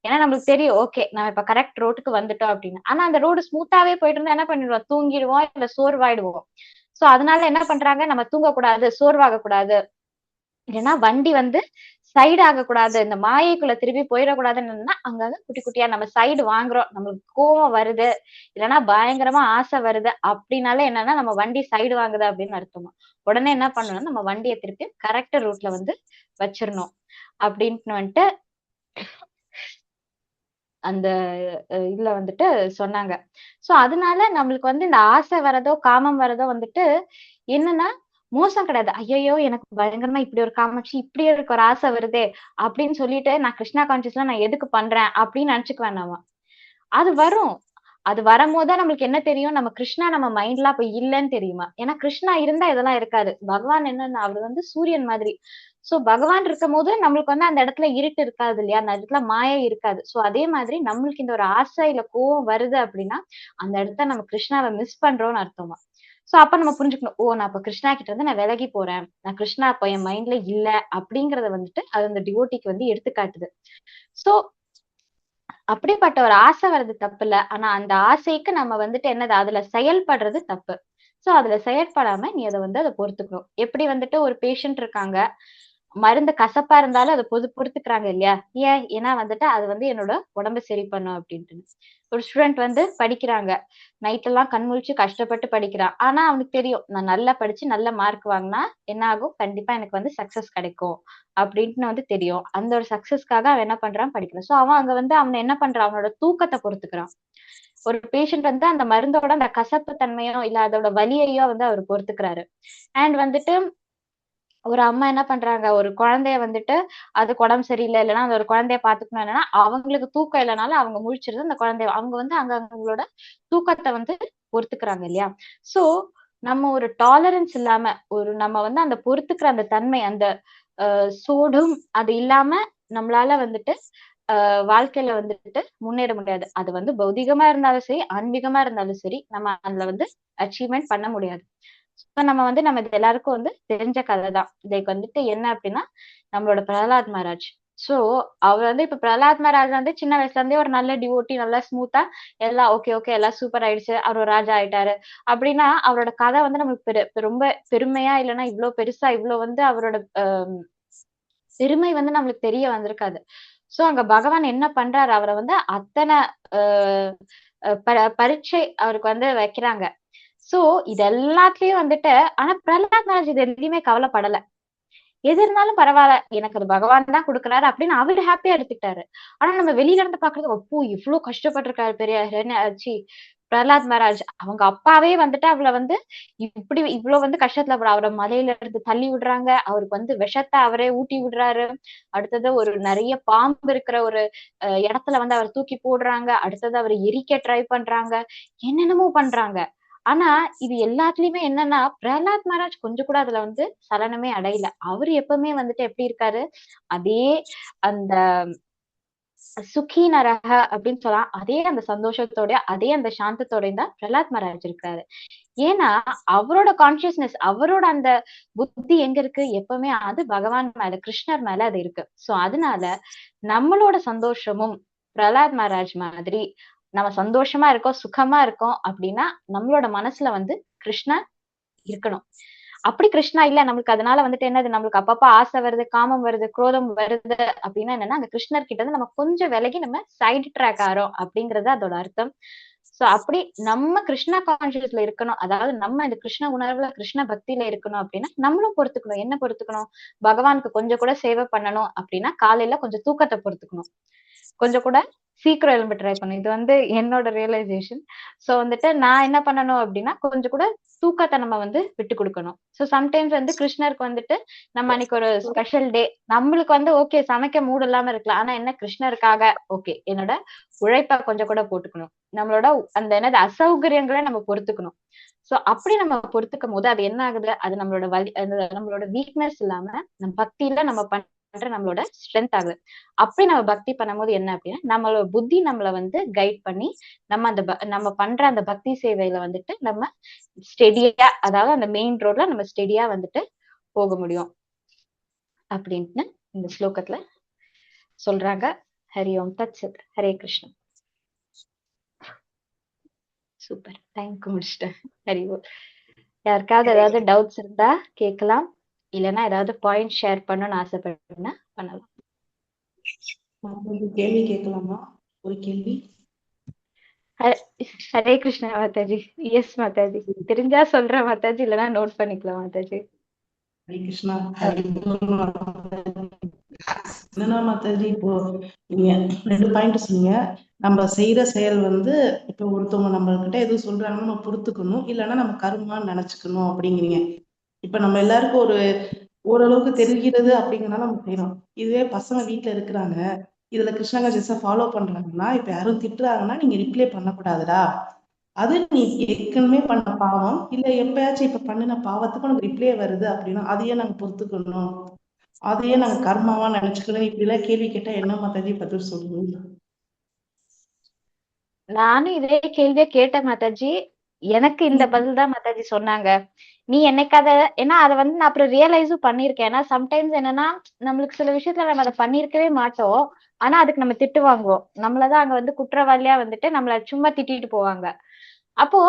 A: ஏன்னா நம்மளுக்கு தெரியும் ஓகே நம்ம இப்ப கரெக்ட் ரோட்டுக்கு வந்துட்டோம் அப்படின்னு. ஆனா அந்த ரோடு ஸ்மூத்தாவே போயிட்டு இருந்தா என்ன பண்ணிடுவோம், தூங்கிடுவோம் இல்ல சோர்வாயிடுவோம். சோ அதனால என்ன பண்றாங்க, நம்ம தூங்கக்கூடாது, சோர்வாக கூடாது, இல்லைன்னா வண்டி வந்து சைடு ஆகக்கூடாது, இந்த மாயைக்குள்ள திருப்பி போயிடக்கூடாதுன்னு அங்கங்க குட்டி குட்டியா நம்ம சைடு வாங்குறோம், நம்மளுக்கு கோவம் வருது இல்லைன்னா பயங்கரமா ஆசை வருது அப்படின்னாலே என்னன்னா நம்ம வண்டி சைடு வாங்குது அப்படின்னு அர்த்தமா. உடனே என்ன பண்ணணும், நம்ம வண்டியை திருப்பி கரெக்ட் ரூட்ல வந்து வச்சிடணும் அப்படின்ட்டு வந்துட்டு அந்த இதுல வந்துட்டு சொன்னாங்க. சோ அதனால நம்மளுக்கு வந்து இந்த ஆசை வரதோ காமம் வரதோ வந்துட்டு என்னன்னா மோசம் கிடையாது. ஐயோ எனக்கு பயங்கரமா இப்படி ஒரு காமாட்சி இப்படி எனக்கு ஒரு ஆசை வருதே அப்படின்னு சொல்லிட்டு நான் கிருஷ்ணா கான்சியஸ்ல நான் எதுக்கு பண்றேன் அப்படின்னு நினைச்சுக்க வேண்டாமா. அது வரும். அது வரும்போதுதான் நம்மளுக்கு என்ன தெரியும், நம்ம கிருஷ்ணா நம்ம மைண்ட்ல அப்ப இல்லைன்னு தெரியுமா. ஏன்னா கிருஷ்ணா இருந்தா இதெல்லாம் இருக்காது. பகவான் என்னன்னா அவர் வந்து சூரியன் மாதிரி. சோ பகவான் இருக்கும் போது நம்மளுக்கு வந்து அந்த இடத்துல இருட்டு இருக்காது இல்லையா, அந்த இடத்துல மாயை இருக்காது. சோ அதே மாதிரி நம்மளுக்கு இந்த ஒரு ஆசை இல்ல கோவம் வருது அப்படின்னா அந்த இடத்த நம்ம கிருஷ்ணாவை மிஸ் பண்றோம்னு அர்த்தமா. சோ அப்ப நம்ம புரிஞ்சுக்கணும், நான் அப்ப கிருஷ்ணா கிட்ட இருந்து நான் விலகி போறேன், நான் கிருஷ்ணா அப்ப என் மைண்ட்ல இல்ல அப்படிங்கறத வந்துட்டு அது அந்த டிவோட்டிக்கு வந்து எடுத்துக்காட்டுது. சோ அப்படிப்பட்ட ஒரு ஆசை வர்றது தப்பு இல்ல. ஆனா அந்த ஆசைக்கு நம்ம வந்துட்டு என்னது அதுல செயல்படுறது தப்பு. சோ அதுல செயற்படாம நீ அதை பொறுத்துக்கணும். எப்படி வந்துட்டு ஒரு பேஷண்ட் இருக்காங்க, மருந்து கசப்பா இருந்தாலும் அதை பொறுத்துக்கிறாங்க இல்லையா? ஏன்னா வந்துட்டு அது வந்து என்னோட உடம்ப சரி பண்ணும் அப்படின்ட்டு. ஒரு ஸ்டூடெண்ட் வந்து படிக்கிறாங்க, நைட் எல்லாம் கண் முழிச்சு கஷ்டப்பட்டு படிக்கிறான். ஆனா அவனுக்கு தெரியும், நான் நல்லா படிச்சு நல்ல மார்க் வாங்கினா என்ன ஆகும், கண்டிப்பா எனக்கு வந்து சக்சஸ் கிடைக்கும் அப்படின்ட்டு வந்து தெரியும். அந்த ஒரு சக்சஸ்க்காக அவன் என்ன பண்றான், படிக்கிறான். சோ அவன் அங்க வந்து அவன் என்ன பண்றான், அவனோட தூக்கத்தை பொறுத்துக்கிறான். ஒரு பேஷண்ட் வந்து அந்த மருந்தோட அந்த கசப்பு தன்மையோ இல்ல அதோட வலியையோ வந்து அவர் பொறுத்துக்கிறாரு. அண்ட் வந்துட்டு ஒரு அம்மா என்ன பண்றாங்க, ஒரு குழந்தைய வந்துட்டு அதுக்கு உடம்பு சரியில்லை, இல்லைன்னா அந்த ஒரு குழந்தைய பாத்துக்கணும் இல்லைன்னா அவங்களுக்கு தூக்கம் இல்லைனாலும் அவங்க முழிச்சிருந்து அந்த குழந்தைய அவங்க வந்து அங்க அவங்களோட தூக்கத்தை வந்து பொறுத்துக்கிறாங்க இல்லையா? சோ நம்ம ஒரு டாலரன்ஸ் இல்லாம நம்ம வந்து அந்த பொறுத்துக்கிற அந்த தன்மை, அந்த சூடும் அது இல்லாம நம்மளால வந்துட்டு வாழ்க்கையில வந்துட்டு முன்னேற முடியாது. அது வந்து பௌதிகமா இருந்தாலும் சரி, ஆன்மீகமா இருந்தாலும் சரி, நம்ம அதுல வந்து அச்சீவ்மெண்ட் பண்ண முடியாது. நம்ம இது எல்லாருக்கும் வந்து தெரிஞ்ச கதைதான். இதுக்கு வந்துட்டு என்ன அப்படின்னா, நம்மளோட பிரகலாத் மகாராஜ். சோ அவர் வந்து இப்ப பிரகலாத் மகாராஜ் வந்து சின்ன வயசுல இருந்தே ஒரு நல்ல டிவோட்டி, நல்லா ஸ்மூத்தா எல்லாம் ஓகே எல்லாம் சூப்பர் ஆயிடுச்சு, அவர் ஒரு ராஜா ஆயிட்டாரு அப்படின்னா அவரோட கதை வந்து நம்மளுக்கு ரொம்ப பெருமையா இல்லைன்னா இவ்வளவு பெருசா இவ்வளவு வந்து அவரோட பெருமை வந்து நம்மளுக்கு தெரிய வந்திருக்காது. சோ அங்க பகவான் என்ன பண்றாரு, அவரை வந்து அத்தனை பரீட்சை அவருக்கு வந்து வைக்கிறாங்க. சோ இது எல்லாத்துலயும் வந்துட்டு ஆனா பிரகலாத் மகாராஜ் இது எதுலயுமே கவலைப்படல. எது இருந்தாலும் பரவாயில்ல, எனக்கு அது பகவான் தான் கொடுக்குறாரு அப்படின்னு அவரு ஹாப்பியா எடுத்துக்கிட்டாரு. ஆனா நம்ம வெளியில இருந்து பாக்குறது, அப்போ இவ்வளவு கஷ்டப்பட்டிருக்காரு பெரிய பிரகலாத் மகாராஜ். அவங்க அப்பாவே வந்துட்டு அவளை வந்து இப்படி இவ்வளவு வந்து கஷ்டத்துல அவரை மலையில இருந்து தள்ளி விடுறாங்க, அவருக்கு வந்து விஷத்தை அவரே ஊட்டி விடுறாரு. அடுத்தது ஒரு நிறைய பாம்பு இருக்கிற ஒரு இடத்துல வந்து அவர் தூக்கி போடுறாங்க. அடுத்தது அவர் எரிக்க ட்ரை பண்றாங்க, என்னென்னமோ பண்றாங்க. ஆனா இது எல்லாத்துலயுமே என்னன்னா பிரகலாத் மகாராஜ் கொஞ்சம் கூட அதுல வந்து சலனமே அடையல. அவரு எப்பவுமே வந்துட்டு எப்படி இருக்காரு, அதே அந்த சுகி நரக அப்படின்னு சொல்லலாம், அதே அந்த சந்தோஷத்தோட அதே அந்த சாந்தத்தோடயும் தான் பிரகலாத் மகாராஜ் இருக்காரு. ஏன்னா அவரோட கான்சியஸ்னஸ், அவரோட அந்த புத்தி எங்க இருக்கு, எப்பவுமே அது பகவான் மேல, கிருஷ்ணர் மேல அது இருக்கு. சோ அதனால நம்மளோட சந்தோஷமும் பிரகலாத் மகாராஜ் மாதிரி நம்ம சந்தோஷமா இருக்கோம், சுகமா இருக்கோம் அப்படின்னா நம்மளோட மனசுல வந்து கிருஷ்ணா இருக்கணும். அப்படி கிருஷ்ணா இல்ல நம்மளுக்கு, அதனால வந்துட்டு என்னது, நம்மளுக்கு அப்பப்ப ஆசை வருது, காமம் வருது, குரோதம் வருது அப்படின்னா என்னன்னா அந்த கிருஷ்ணர் கிட்ட இருந்து நம்ம கொஞ்சம் விலகி நம்ம சைடு ட்ராக் ஆறோம் அப்படிங்கறது அதோட அர்த்தம். சோ அப்படி நம்ம கிருஷ்ணா கான்சியஸ்ல இருக்கணும், அதாவது நம்ம இந்த கிருஷ்ண உணர்வுல கிருஷ்ண பக்தியில இருக்கணும் அப்படின்னா நம்மளும் பொறுத்துக்கணும். என்ன பொறுத்துக்கணும், பகவானுக்கு கொஞ்சம் கூட சேவை பண்ணணும் அப்படின்னா காலையில கொஞ்சம் தூக்கத்தை பொறுத்துக்கணும், கொஞ்சம் கூட சீக்கிரம் எழும்ப ட்ரை பண்ணணும். இது வந்து என்னோட ரியலைசேஷன். சோ வந்துட்டு நான் என்ன பண்ணணும் அப்படின்னா கொஞ்சம் கூட தூக்கத்தை நம்ம வந்து விட்டு கொடுக்கணும். சோ சம்டைம்ஸ் வந்து கிருஷ்ணருக்கு வந்துட்டு நம்ம அன்னைக்கு ஒரு ஸ்பெஷல் டே, நம்மளுக்கு வந்து ஓகே சமைக்க மூடு இல்லாம இருக்கலாம், ஆனா என்ன கிருஷ்ணருக்காக ஓகே என்னோட உழைப்ப கொஞ்சம் கூட போட்டுக்கணும், நம்மளோட அந்த என்னது அசௌகரியங்களை நம்ம பொறுத்துக்கணும். சோ அப்படி நம்ம பொறுத்துக்கும் போது அது என்ன ஆகுது, அது நம்மளோட நம்மளோட வீக்னஸ் இல்லாம நம்ம பக்தியில நம்ம பண்ற நம்மளோட ஸ்ட்ரென்த் ஆகுது. அப்படி நம்ம பக்தி பண்ணும்போது என்ன அப்படின்னா நம்மளோட புத்தி நம்மள வந்து கைட் பண்ணி நம்ம நம்ம பண்ற அந்த பக்தி சேவையில வந்துட்டு நம்ம ஸ்டெடியா, அதாவது அந்த மெயின் ரோட்ல நம்ம ஸ்டெடியா வந்துட்டு போக முடியும் அப்படின்னு இந்த ஸ்லோகத்துல சொல்றாங்க. ஹரி ஓம் தத் சத். ஹரே கிருஷ்ணா. சூப்பர், தேங்க்யூ, முடிச்சிட்டேன். ஹரி ஓம். யாருக்காவது ஏதாவது டவுட்ஸ் இருந்தா கேட்கலாம், இல்லைன்னா ஏதாவது பாயிண்ட் ஷேர் பண்ணணும்னு ஆசைப்பட்டீங்கன்னா பண்ணலாம்.
B: கேள்வி கேட்கலாமா? ஒரு கேள்வி.
A: ஹரே கிருஷ்ணா மாதாஜி. எஸ் மாதாஜி, தெரிஞ்சா சொல்றேன் மாதாஜி, இல்லைன்னா நோட் பண்ணிக்கலாம் மாதாஜி.
B: ஹரே கிருஷ்ணா. என்னன்னா மாதாஜி, இப்போ நீங்க 2 பாயிண்ட் சொன்னீங்க. நம்ம செய்யற செயல் வந்து இப்ப ஒருத்தவங்க நம்ம கிட்ட எதுவும் சொல்றாங்கன்னா நம்ம பொறுத்துக்கணும், இல்லைன்னா நம்ம கர்மான்னு நினைச்சுக்கணும் அப்படிங்கிறீங்க. இப்ப நம்ம எல்லாருக்கும் ஓரளவுக்கு தெரிகிறது அப்படிங்கறதுனால நம்ம செய்யறோம். இதுவே பசங்க வீட்டுல இருக்கிறாங்க, இதுல கிருஷ்ண கான்சியஸா ஃபாலோ பண்றாங்கன்னா, இப்ப யாரும் திட்டுறாங்கன்னா நீங்க ரிப்ளை பண்ணக்கூடாதுடா, அது நீ ஏற்கனவே பண்ண பாவம், இல்ல எப்பயாச்சும் இப்ப பண்ணின பாவத்துக்கு உனக்கு ரிப்ளை வருது அப்படின்னா அதையே நாங்க பொறுத்துக்கணும், அதையே நாங்க கர்மாவா நினைச்சுக்கணும், இப்படி எல்லாம் கேள்வி கேட்டா என்ன மாதாஜி பதில் சொல்லுங்க?
A: நானும் இதே கேள்வியை கேட்டேன் மாதாஜி. எனக்கு இந்த பதில் தான் மாதாஜி சொன்னாங்க. நீ என்னைக்காத, ஏன்னா அதை வந்து நான் அப்புறம் ரியலைஸும் பண்ணிருக்கேன். ஏன்னா சம்டைம்ஸ் என்னன்னா நம்மளுக்கு சில விஷயத்துல நம்ம அதை பண்ணிருக்கவே மாட்டோம், ஆனா அதுக்கு நம்ம திட்டு வாங்குவோம். நம்மளதான் அங்க வந்து குற்றவாளியா வந்துட்டு நம்மள சும்மா திட்டிட்டு போவாங்க. அப்போ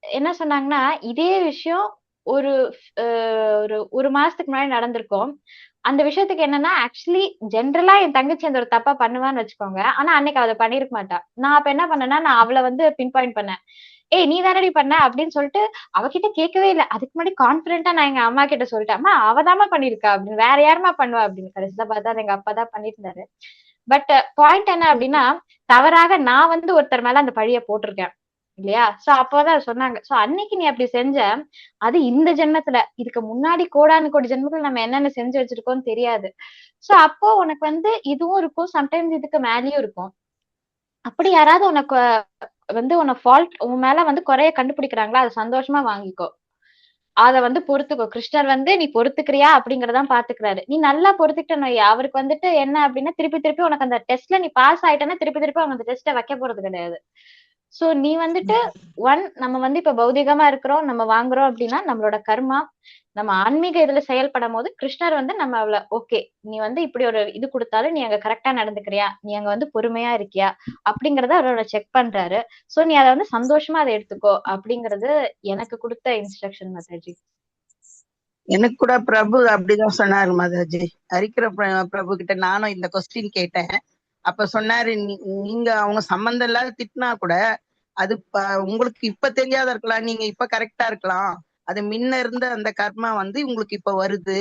A: என்ன சொன்னாங்கன்னா, இதே விஷயம் ஒரு ஒரு மாசத்துக்கு முன்னாடி நடந்திருக்கும். அந்த விஷயத்துக்கு என்னன்னா ஆக்சுவலி ஜென்ரலா என் தங்கச்சி அந்த ஒரு தப்பா பண்ணுவான்னு வச்சுக்கோங்க. ஆனா அன்னைக்கு அவ பண்ணிருக்க மாட்டா. நான் அப்ப என்ன பண்ணேன்னா, நான் அவள பின் பாயிண்ட் பண்ணேன். ஏய் நீ தானடி பண்ண அப்படின்னு சொல்லிட்டு அவகிட்ட கேட்கவே இல்லை. அதுக்கு முன்னாடி கான்பிடென்டா நான் எங்க அம்மா கிட்ட சொல்லிட்டேன், அம்மா அவதாம்மா பண்ணிருக்கா அப்படின்னு, வேற யாருமா பண்ணுவா அப்படின்னு. கடைசியில பார்த்தா அது எங்க அப்பா தான் பண்ணியிருந்தாரு. பட் பாயிண்ட் என்ன அப்படின்னா, தவறாக நான் ஒருத்தர் மேல அந்த பழிய போட்டிருக்கேன் இல்லையா? சோ அப்பதான் சொன்னாங்க, சோ அன்னைக்கு நீ அப்படி செஞ்ச, அது இந்த ஜென்மத்துல, இதுக்கு முன்னாடி கோடானு கோடி ஜென்மத்துல நம்ம என்னென்ன செஞ்சு வச்சிருக்கோம்னு தெரியாது. சோ அப்போ உனக்கு இதுவும் இருக்கும், சம்டைம்ஸ் இதுக்கு மேலயும் இருக்கும். அப்படி யாராவது உனக்கு உன்னை ஃபால்ட் உன் மேல குறைய கண்டுபிடிக்கிறாங்களா, அதை சந்தோஷமா வாங்கிக்கோ. அத பொறுத்துக்கோ. கிருஷ்ணர் நீ பொறுத்துக்கிறியா அப்படிங்கறதான் பாத்துக்கிறாரு. நீ நல்லா பொறுத்துக்கிட்டனோ அவருக்கு என்ன அப்படின்னா, திருப்பி திருப்பி உனக்கு அந்த டெஸ்ட்ல நீ பாஸ் ஆயிட்டனா திருப்பி திருப்பி அவங்க அந்த டெஸ்ட்டை வைக்க போறது கிடையாது. சோ நீ நம்ம இப்ப பௌதிகமா இருக்கிறோம், நம்ம வாங்குறோம் அப்படின்னா நம்மளோட கர்மா. நம்ம ஆன்மீக இதுல செயல்படும் போது கிருஷ்ணர் நம்ம அவள ஓகே, நீ இப்படி ஒரு இது கொடுத்தாலும் நீ அங்க கரெக்டா நடந்துக்கிறியா, நீ அங்க பொறுமையா இருக்கியா அப்படிங்கறத அவரோட செக் பண்றாரு. சோ நீ அதை சந்தோஷமா அதை எடுத்துக்கோ அப்படிங்கறது எனக்கு கொடுத்த இன்ஸ்ட்ரக்ஷன் மாதாஜி.
K: எனக்கு கூட பிரபு அப்படிதான் சொன்னாரு மாதாஜி. ஹரிக்கிற பிரபு கிட்ட நானும் இந்த கொஸ்டின் கேட்டேன். அப்ப சொன்னாரு, நீங்க அவங்க சம்பந்தம் இல்லாத திட்டினா கூட அது உங்களுக்கு இப்ப தெரியாத இருக்கலாம், நீங்க இப்ப கரெக்டா இருக்கலாம், அது முன்ன இருந்த அந்த கர்மா உங்களுக்கு இப்ப வருது.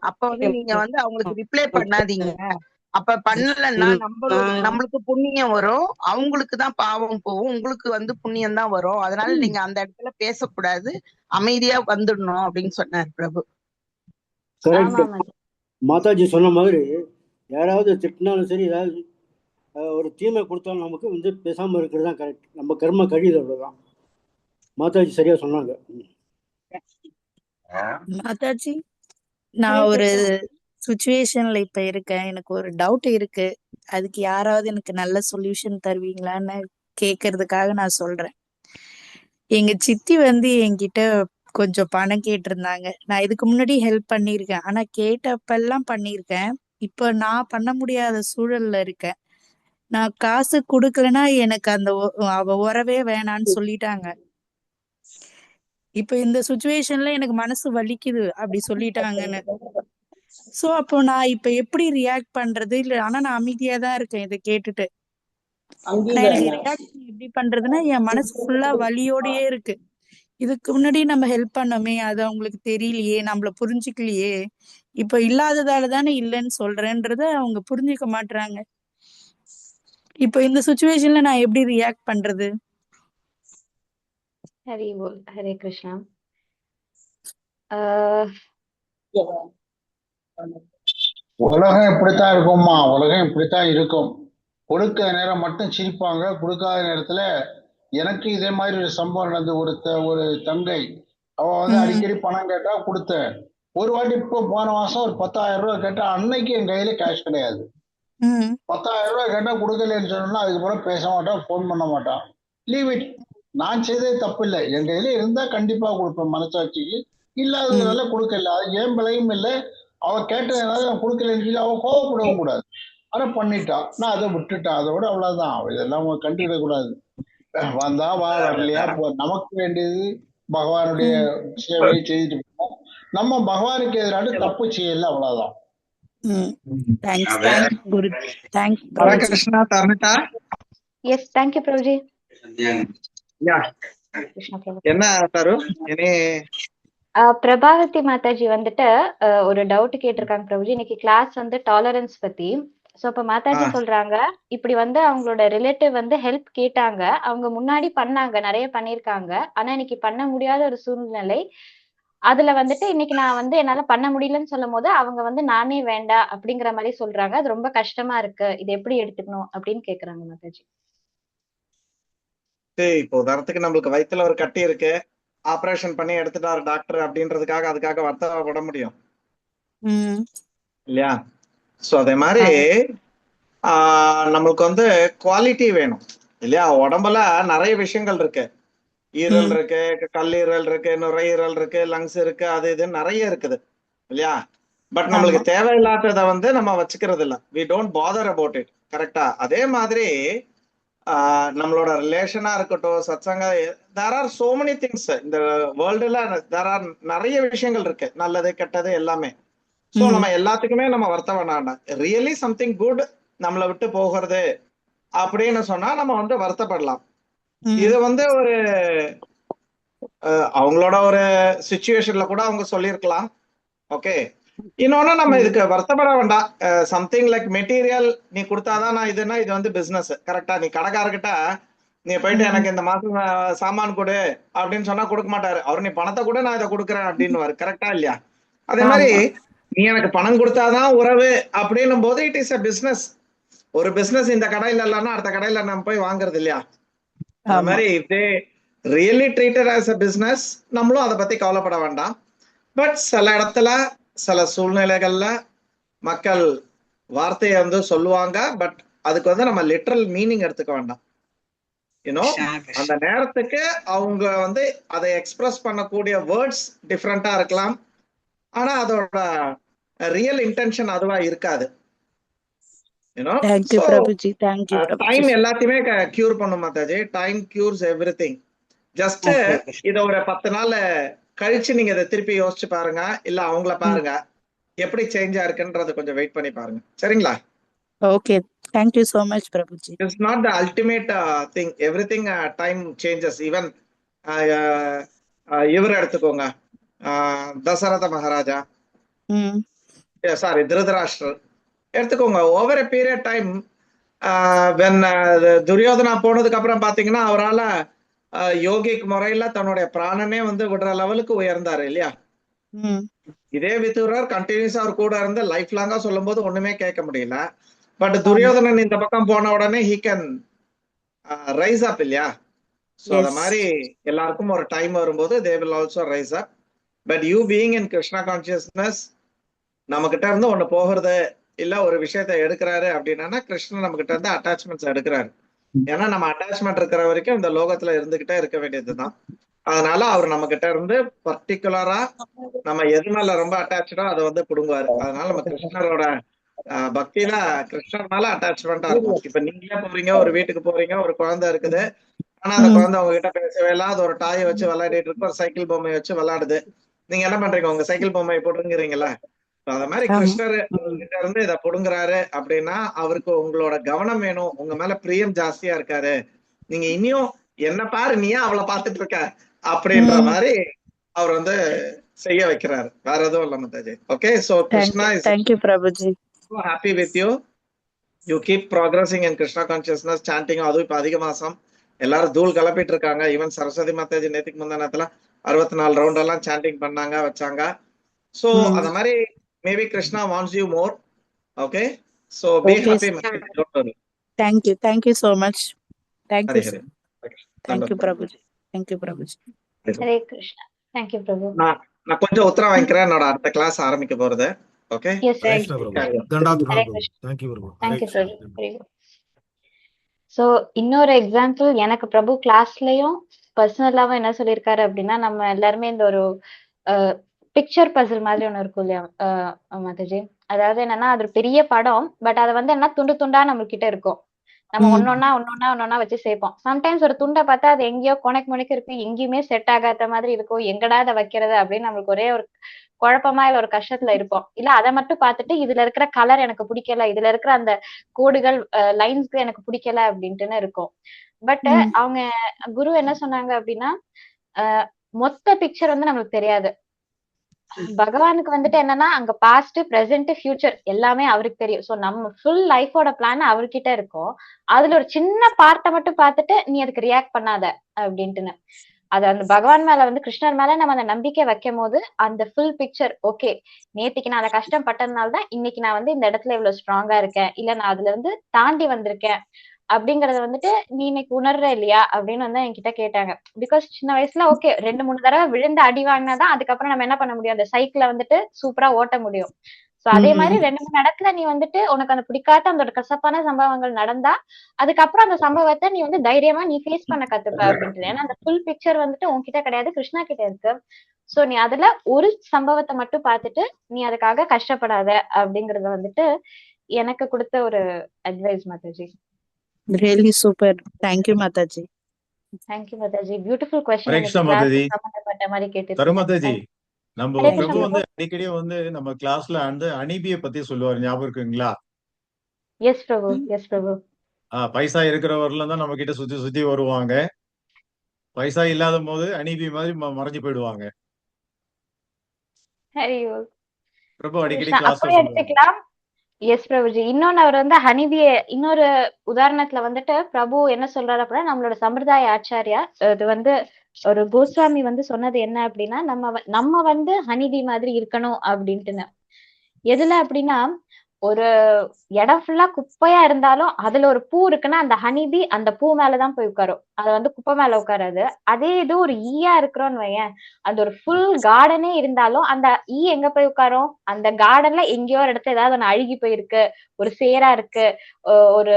K: அப்ப நீங்க அவங்களுக்கு ரிப்ளை பண்ணாதீங்க. அப்ப பண்ணலன்னா நம்மளுக்கு புண்ணியம் வரும், அவங்களுக்கு தான் பாவம் போகும், உங்களுக்கு புண்ணியம் தான் வரும். அதனால நீங்க அந்த இடத்துல பேசக்கூடாது, அமைதியா வந்துடணும் அப்படின்னு சொன்னார் பிரபு.
G: மாதாஜி சொன்ன மாதிரி யாராவது திட்டினாலும் சரி, ஏதாவது ஒரு தீமை கொடுத்தாலும் நமக்கு பேசாம இருக்கிறது தான் கரெக்ட். நம்ம கர்ம கழியுது, அவ்வளவுதான். மாதாஜி சரியா சொன்னாங்க.
H: மாதாஜி, நான் ஒரு சுச்சுவேஷன்ல இப்ப இருக்கேன். எனக்கு ஒரு டவுட் இருக்கு. அதுக்கு யாராவது எனக்கு நல்ல சொல்யூஷன் தருவீங்களான்னு கேக்குறதுக்காக நான் சொல்றேன். எங்க சித்தி என்கிட்ட கொஞ்சம் பணம் கேட்டிருந்தாங்க. நான் இதுக்கு முன்னாடி ஹெல்ப் பண்ணிருக்கேன், ஆனா கேட்டப்பெல்லாம் பண்ணிருக்கேன். இப்ப நான் பண்ண முடியாத சூழல்ல இருக்கேன். நான் காசு குடுக்கலன்னா எனக்கு அந்த அவ உறவே வேணான்னு சொல்லிட்டாங்க. இப்ப இந்த சுச்சுவேஷன்ல எனக்கு மனசு வலிக்குது அப்படி சொல்லிட்டாங்கன்னு. சோ அப்போ நான் இப்ப எப்படி ரியாக்ட் பண்றது? இல்ல ஆனா நான் அமைதியா தான் இருக்கேன் இதை கேட்டுட்டு. ஆனா எனக்கு ரியாக்ஷன் எப்படி பண்றதுன்னா, என் மனசு ஃபுல்லா வலியோடயே இருக்கு. இதுக்கு முன்னாடி நம்ம ஹெல்ப் பண்ணோமே, அது அவங்களுக்கு தெரியலையே, நம்மள புரிஞ்சுக்கலையே, இப்ப இல்லாததால தானே இல்லைன்னு சொல்றேன்றத அவங்க புரிஞ்சுக்க மாட்டாங்க. இப்ப இந்த சுச்சுவேஷன்ல நான் எப்படி ரியாக்ட் பண்றது?
A: ஹரி போல், ஹரே கிருஷ்ணா.
L: உலகம் இப்படித்தான் இருக்கும்மா, உலகம் இப்படித்தான் இருக்கும். கொடுக்க நேரம் மட்டும் சிரிப்பாங்க, கொடுக்காத நேரத்துல. எனக்கு இதே மாதிரி ஒரு சம்பவம் நடந்து, ஒரு தங்கை அவ அடிக்கடி பணம் கேட்டா கொடுத்தேன். ஒரு வாட்டி இப்போ போன மாசம் ஒரு 10,000 ரூபாய் கேட்டா, அன்னைக்கு என் கையில கேஷ் கிடையாது. 10,000 ரூபாய் கேட்டா கொடுக்கலன்னு சொன்னா அதுக்கப்புறம் பேச மாட்டான், போன் பண்ண மாட்டான், லீவ் இட். நான் செய்ததே தப்பு இல்லை, என் கையில இருந்தா கண்டிப்பா கொடுப்பேன் மனசாட்சிக்கு, இல்லாததால கொடுக்கல, அது ஏன் பிழையும் இல்லை. அவ கேட்டதுனால நான் கொடுக்கலன்னு சொல்லி அவ கோவப்படவும் கூடாது. ஆனா பண்ணிட்டான், நான் அதை விட்டுட்டான், அதோட அவ்வளவுதான். இதெல்லாம் கண்டுக்கிடக்கூடாது. வந்தா வா, வரலையா நமக்கு வேண்டியது பகவானுடைய சேவையை செய்துட்டு போவோம். நம்ம பகவானுக்கு எதிரான தப்பு செய்யல, அவ்வளவுதான்.
M: என்ன
A: பிரபாவதி மாதாஜி ஒரு டவுட் கேட்டிருக்காங்க பிரபுஜி. இன்னைக்கு கிளாஸ் டாலரன்ஸ் பத்தி. சோ இப்ப மாதாஜி சொல்றாங்க, இப்படி அவங்களோட ரிலேட்டிவ் ஹெல்ப் கேட்டாங்க, அவங்க முன்னாடி பண்ணாங்க, நிறைய பண்ணிருக்காங்க, ஆனா இன்னைக்கு பண்ண முடியாத ஒரு சூழ்நிலை. அதுல இன்னைக்கு நான் என்னால பண்ண முடியலன்னு சொல்லும் போது அவங்க நானே வேண்டாம் அப்படிங்கிற மாதிரி சொல்றாங்க. அது ரொம்ப கஷ்டமா இருக்கு, இது எப்படி எடுத்துக்கணும் அப்படின்னு கேக்குறாங்க மாதாஜி.
M: இப்போ உதாரணத்துக்கு நம்மளுக்கு வயித்துல ஒரு கட்டி இருக்கு, ஆபரேஷன் பண்ணி எடுத்துட்டாரு டாக்டர் அப்படின்றதுக்காக அதுக்காக வருத்தப்பட முடியும் இல்லையா? சோ அதே மாதிரி நம்மளுக்கு குவாலிட்டி வேணும் இல்லையா? உடம்புல நிறைய விஷயங்கள் இருக்கு, ஈரல் இருக்கு, கல்லீரல் இருக்கு, நுரையீரல் இருக்கு, லங்ஸ் இருக்கு, அது இது நிறைய இருக்குது இல்லையா? பட் நம்மளுக்கு தேவையில்லாததை நம்ம வச்சுக்கிறது இல்லை, we don't bother about it. கரெக்டா? அதே மாதிரி நம்மளோட ரிலேஷனா இருக்கட்டும், satsanga, there are so many things இந்த வேர்ல்டுல. தேர் ஆர் நிறைய விஷயங்கள் இருக்கு, நல்லது கெட்டது எல்லாமே. ஸோ நம்ம எல்லாத்துக்குமே நம்ம வருத்த வேணாம். ரியலி சம்திங் குட் நம்மளை விட்டு போகிறது அப்படின்னு சொன்னா நம்ம வந்து வருத்தப்படலாம். இது வந்து ஒரு அவங்களோட ஒரு சிச்சுவேஷன்ல கூட அவங்க சொல்லியிருக்கலாம். ஓகே, இன்னொன்னு நம்ம இதுக்கு வருத்தப்பட வேண்டாம். சம்திங் லைக் மெட்டீரியல் நீ கொடுத்தாதான் நான் இதுன்னா இது வந்து பிசினஸ். கரெக்டா? நீ கடைக்காரர்கிட்ட நீ போயிட்டு எனக்கு இந்த மாசம் சாமான் கொடு அப்படின்னு சொன்னா கொடுக்க மாட்டாரு அவர். நீ பணத்தை கூட நான் இதை கொடுக்குறேன் அப்படின்னு. கரெக்டா இல்லையா? அதே மாதிரி நீ எனக்கு பணம் கொடுத்தாதான் உறவு அப்படின்னும் போது இட் இஸ் அ பிசினஸ். ஒரு பிசினஸ் இந்த கடையில இல்லைன்னா அடுத்த கடையில நம்ம போய் வாங்குறது இல்லையா? அது மாதிரி இதே really treated as a business, நம்மளும் அதை பத்தி கவலைப்பட வேண்டாம். பட் சில இடத்துல சில சூழ்நிலைகள்ல மக்கள் வார்த்தையை வந்து சொல்லுவாங்க. பட் அதுக்கு வந்து நம்ம லிட்டரல் மீனிங் எடுத்துக்க வேண்டாம். யூனோ, அந்த நேரத்துக்கு அவங்க வந்து அதை எக்ஸ்பிரஸ் பண்ணக்கூடிய வேர்ட்ஸ் டிஃப்ரெண்டா இருக்கலாம். ஆனா அதோட ரியல் இன்டென்ஷன் அதுவா இருக்காது. டைம் எல்லாத்தையுமே கியூர் பண்ணும் Mataji. Time cures everything. Just இத ஒரு 10 நாள் கழிச்சு நீங்க இதை திருப்பி யோசிச்சு பாருங்க, இல்ல அவங்கள பாருங்க எப்படி சேஞ்ச் ஆயிருக்குன்றது கொஞ்சம் வெயிட் பண்ணி பாருங்க. சரிங்களா?
H: Okay, thank you so much Prabhuji.
M: It's not the ultimate thing. Everything time changes. Even இவர் எடுத்துக்கோங்க, தசரத மகாராஜா, சாரி திருதராஷ்டிரர் எடுத்துக்கோங்க. Over a period time when Duryodhana போனதுக்கு அப்புறம் பாத்தீங்கன்னா அவரால் யோகிக் முறையில தன்னுடைய பிராணனே வந்து விடுற லெவலுக்கு உயர்ந்தாரு இல்லையா? இதே விதுரர் கண்டினியூஸா அவர் கூட இருந்து லைஃப் லாங்கா சொல்லும் போது ஒண்ணுமே கேட்க முடியல. பட் துரியோதனன் இந்த பக்கம் போன உடனே he can ரைஸ் அப் இல்லையா? சோ அத மாதிரி எல்லாருக்கும் ஒரு டைம் வரும்போது they will also rise up. But you being in Krishna consciousness, நம்ம கிட்ட இருந்து ஒண்ணு போகிறது இல்ல ஒரு விஷயத்த எடுக்கிறாரு அப்படின்னா கிருஷ்ணன் நம்ம கிட்ட இருந்து அட்டாச்மெண்ட்ஸ் எடுக்கிறாரு. ஏன்னா நம்ம அட்டாச்மெண்ட் இருக்கிற வரைக்கும் இந்த லோகத்துல இருந்துகிட்டே இருக்க வேண்டியதுதான். அதனால அவர் நம்ம கிட்ட இருந்து பர்டிகுலரா நம்ம எது மேல ரொம்ப அட்டாச்சோ அதை வந்து கொடுங்குவாரு. அதனால நம்ம கிருஷ்ணரோட பக்தியில கிருஷ்ணர் மேல அட்டாச்மெண்டா இருக்கும். இப்ப நீங்களே போறீங்க, ஒரு வீட்டுக்கு போறீங்க, ஒரு குழந்தை இருக்குது, ஆனா அந்த குழந்தை உங்ககிட்ட பேசவே இல்லை, அது ஒரு டாயை வச்சு விளையாடிட்டு இருக்கு, ஒரு சைக்கிள் பொம்மையை வச்சு விளையாடுது. நீங்க என்ன பண்றீங்க? உங்க சைக்கிள் பொம்மையை போடுங்கிறீங்களா? அத மாதிரி கிருஷ்ணர் உங்ககிட்ட இருந்து இதை பொடுங்குறாரு அப்படின்னா அவருக்கு உங்களோட கவனம் வேணும், உங்க மேல பிரியம் ஜாஸ்தியா இருக்காரு. நீங்க இனியும் என்ன பாரு, நீயா அவளை பார்த்துட்டு இருக்க அப்படின்ற மாதிரி அவர் வந்து செய்ய வைக்கிறாரு. வேற எதுவும் இல்ல Mataji. Okay, so Krishna is so happy with you. You keep progressing in Krishna consciousness, chanting. அதுவும் இப்ப அதிக மாசம் எல்லாரும் தூள் கிளப்பிட்டு இருக்காங்க. ஈவன் சரஸ்வதி மாதாஜி நேத்துக்கு முந்தா நேரத்துல 64 ரவுண்ட் எல்லாம் சாண்டிங் பண்ணாங்க, வச்சாங்க. சோ அந்த மாதிரி maybe Krishna wants you more. Okay, so be happy.
H: Thank you so much. Thank you Prabhuji. Thank you Prabhuji.
A: Hare Krishna. Thank you Prabhu.
M: நான் கொஞ்சம் உத்தரவு வாங்கிக்கிறேன், என்னோட அடுத்த கிளாஸ் ஆரம்பிக்க போறது. Okay,
A: yes sir.
E: Thank you Prabhu.
A: So இன்னொரு எக்ஸாம்பிள் எனக்கு பிரபு கிளாஸ்லயும் பர்சனலாவும் என்ன சொல்லியிருக்காரு அப்படின்னா, நம்ம எல்லாருமே இந்த ஒரு பிக்சர் பசில் மாதிரி ஒண்ணு இருக்கும் இல்லையா மாதாஜி? அதாவது என்னன்னா அது பெரிய படம், பட் அதை வந்து என்ன துண்டு துண்டா நம்ம கிட்ட இருக்கும். நம்ம ஒன்னொன்னா வச்சு சேர்ப்போம். சம்டைம்ஸ் ஒரு துண்டை பார்த்தா அது எங்கேயோ கொனைக்கு முனைக்கு இருக்கும், எங்கேயுமே செட் ஆகாத மாதிரி இருக்கும். எங்கடா அதை வைக்கிறது அப்படின்னு நம்மளுக்கு ஒரே ஒரு குழப்பமா இல்ல ஒரு கஷ்டத்துல இருப்போம். இல்ல அதை மட்டும் பார்த்துட்டு இதுல இருக்கிற கலர் எனக்கு பிடிக்கல, இதுல இருக்கிற அந்த கோடுகள் லைன்ஸ்க்கு எனக்கு பிடிக்கல அப்படின்ட்டுன்னு இருக்கும். பட் அவங்க குரு என்ன சொன்னாங்க அப்படின்னா, மொத்த பிக்சர் வந்து நம்மளுக்கு தெரியாது. பகவானுக்கு வந்துட்டு என்னன்னா அங்க பாஸ்ட், பிரசன்ட், ஃபியூச்சர் எல்லாமே அவருக்கு தெரியும். சோ நம்ம ஃபுல் லைஃபோட பிளான் அவர்கிட்ட இருக்கும். அதுல ஒரு சின்ன பார்ட்டை மட்டும் பார்த்துட்டு நீ அதுக்கு ரியாக்ட் பண்ணாத அப்படின்ட்டுன்னு. அது அந்த பகவான் மேல வந்து கிருஷ்ணர் மேல நம்ம அந்த நம்பிக்கை வைக்கும் போது அந்த ஃபுல் பிக்சர், ஓகே நேத்திக்கு நான் அதை கஷ்டப்பட்டதுனாலதான் இன்னைக்கு நான் வந்து இந்த இடத்துல இவ்வளவு ஸ்ட்ராங்கா இருக்கேன், இல்ல நான் அதுல இருந்து தாண்டி வந்திருக்கேன் அப்படிங்கறத வந்துட்டு நீ இன்னைக்கு உணர்ற இல்லையா அப்படின்னு வந்து என்கிட்ட கேட்டாங்க. பிகாஸ் சின்ன வயசுல ஓகே 2-3 தடவை விழுந்து அடி வாங்கினாதான் அதுக்கப்புறம் நம்ம என்ன பண்ண முடியும், அந்த சைக்கிளை வந்துட்டு சூப்பரா ஓட்ட முடியும். சோ அதே மாதிரி 2-3 இடத்துல நீ வந்துட்டு உனக்கு அந்த பிடிக்காத அந்த கசப்பான சம்பவங்கள் நடந்தா அதுக்கப்புறம் அந்த சம்பவத்தை நீ வந்து தைரியமா நீ ஃபேஸ் பண்ண கத்துப்ப அப்படின்ட்டு. ஏன்னா அந்த ஃபுல் பிக்சர் வந்துட்டு உன்கிட்ட கிடையாது, கிருஷ்ணா கிட்ட இருக்கு. சோ நீ அதுல ஒரு சம்பவத்தை மட்டும் பார்த்துட்டு நீ அதுக்காக கஷ்டப்படாத அப்படிங்கறத வந்துட்டு எனக்கு கொடுத்த ஒரு advice Mataji.
H: Really super. Thank you Mataji.
A: Thank you Mataji. Beautiful question.
N: Hare
A: இன்னைக்கு
N: கிருஷ்ணா
A: கிளாஸ்
N: மாதாஜி.
A: சம்பந்தப்பட்ட மாதிரி
N: தரு
A: கேட்டிருக்கீங்க.
N: மாதாஜி, நம்ம
A: ஹரே
N: பிரபு
A: கிருஷ்ணா
N: வந்து
A: பிரபு.
N: அடிக்கடி வந்து நம்ம கிளாஸ்ல வந்து அனீபியை பத்தி சொல்லுவார், ஞாபகம் இருக்குங்களா?
A: எஸ் பிரபு, எஸ் பிரபு.
N: பைசா இருக்கிறவர்ல தான் நம்ம கிட்ட சுத்தி சுத்தி வருவாங்க. பைசா இல்லாத போது அனீபி மாதிரி மறைஞ்சு போயிடுவாங்க.
A: ஹரி
N: பிரபு அடிக்கடி
A: கிருஷ்ணா.
N: கிளாஸ்ல
A: அப்படியே
N: சொல்லுவாங்க.
A: எடுத்துக்கலாம். எஸ் பிரபுஜி. இன்னொன்னு அவர் வந்து ஹனிபிய இன்னொரு உதாரணத்துல வந்துட்டு பிரபு என்ன சொல்றாரு அப்படின்னா, நம்மளோட சம்பிரதாய ஆச்சாரியா இது வந்து ஒரு கோஸ்வாமி வந்து சொன்னது என்ன அப்படின்னா, நம்ம வந்து ஹனிபி மாதிரி இருக்கணும் அப்படின்ட்டுன்னு. எதுல அப்படின்னா, ஒரு இடம் ஃபுல்லா குப்பையா இருந்தாலும் அதுல ஒரு பூ இருக்குன்னா அந்த ஹனிபி அந்த பூ மேலதான் போய் உட்காரும். அது வந்து குப்பை மேல உட்காராது. அதே இது ஒரு ஈயா இருக்கிறோம்னு வையேன், அந்த ஒரு ஃபுல் கார்டனே இருந்தாலும் அந்த ஈ எங்க போய் உட்காரும்? அந்த கார்டன்ல எங்கேயோ ஒரு இடத்துல ஏதாவது ஒண்ணு அழுகி போயிருக்கு, ஒரு சேரா இருக்கு, ஒரு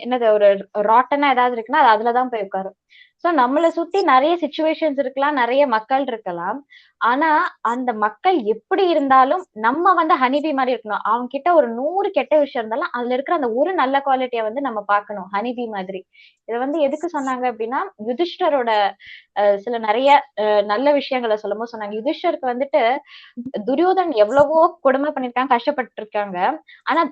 A: என்னது ஒரு ராட்டனா ஏதாவது இருக்குன்னா அது அதுலதான் போய் உட்காரும். சோ நம்மளை சுத்தி நிறைய சுச்சுவேஷன்ஸ் இருக்கலாம், நிறைய மக்கள் இருக்கலாம். ஆனா அந்த மக்கள் எப்படி இருந்தாலும் நம்ம வந்து ஹனிபி மாதிரி இருக்கணும். அவங்க கிட்ட ஒரு 100 கெட்ட விஷயம் இருந்தாலும் அதுல இருக்கிற அந்த ஒரு நல்ல குவாலிட்டியை வந்து நம்ம பார்க்கணும், ஹனிபி மாதிரி. இதை வந்து எதுக்கு சொன்னாங்க அப்படின்னா, யுதிஷ்டரோட சில நிறைய நல்ல விஷயங்களை சொல்லும்போது சொன்னாங்க. யுதிஷ்டருக்கு வந்துட்டு துரியோதன் எவ்வளவோ கொடுமை பண்ணிருக்காங்க, கஷ்டப்பட்டு இருக்காங்க. ஆனா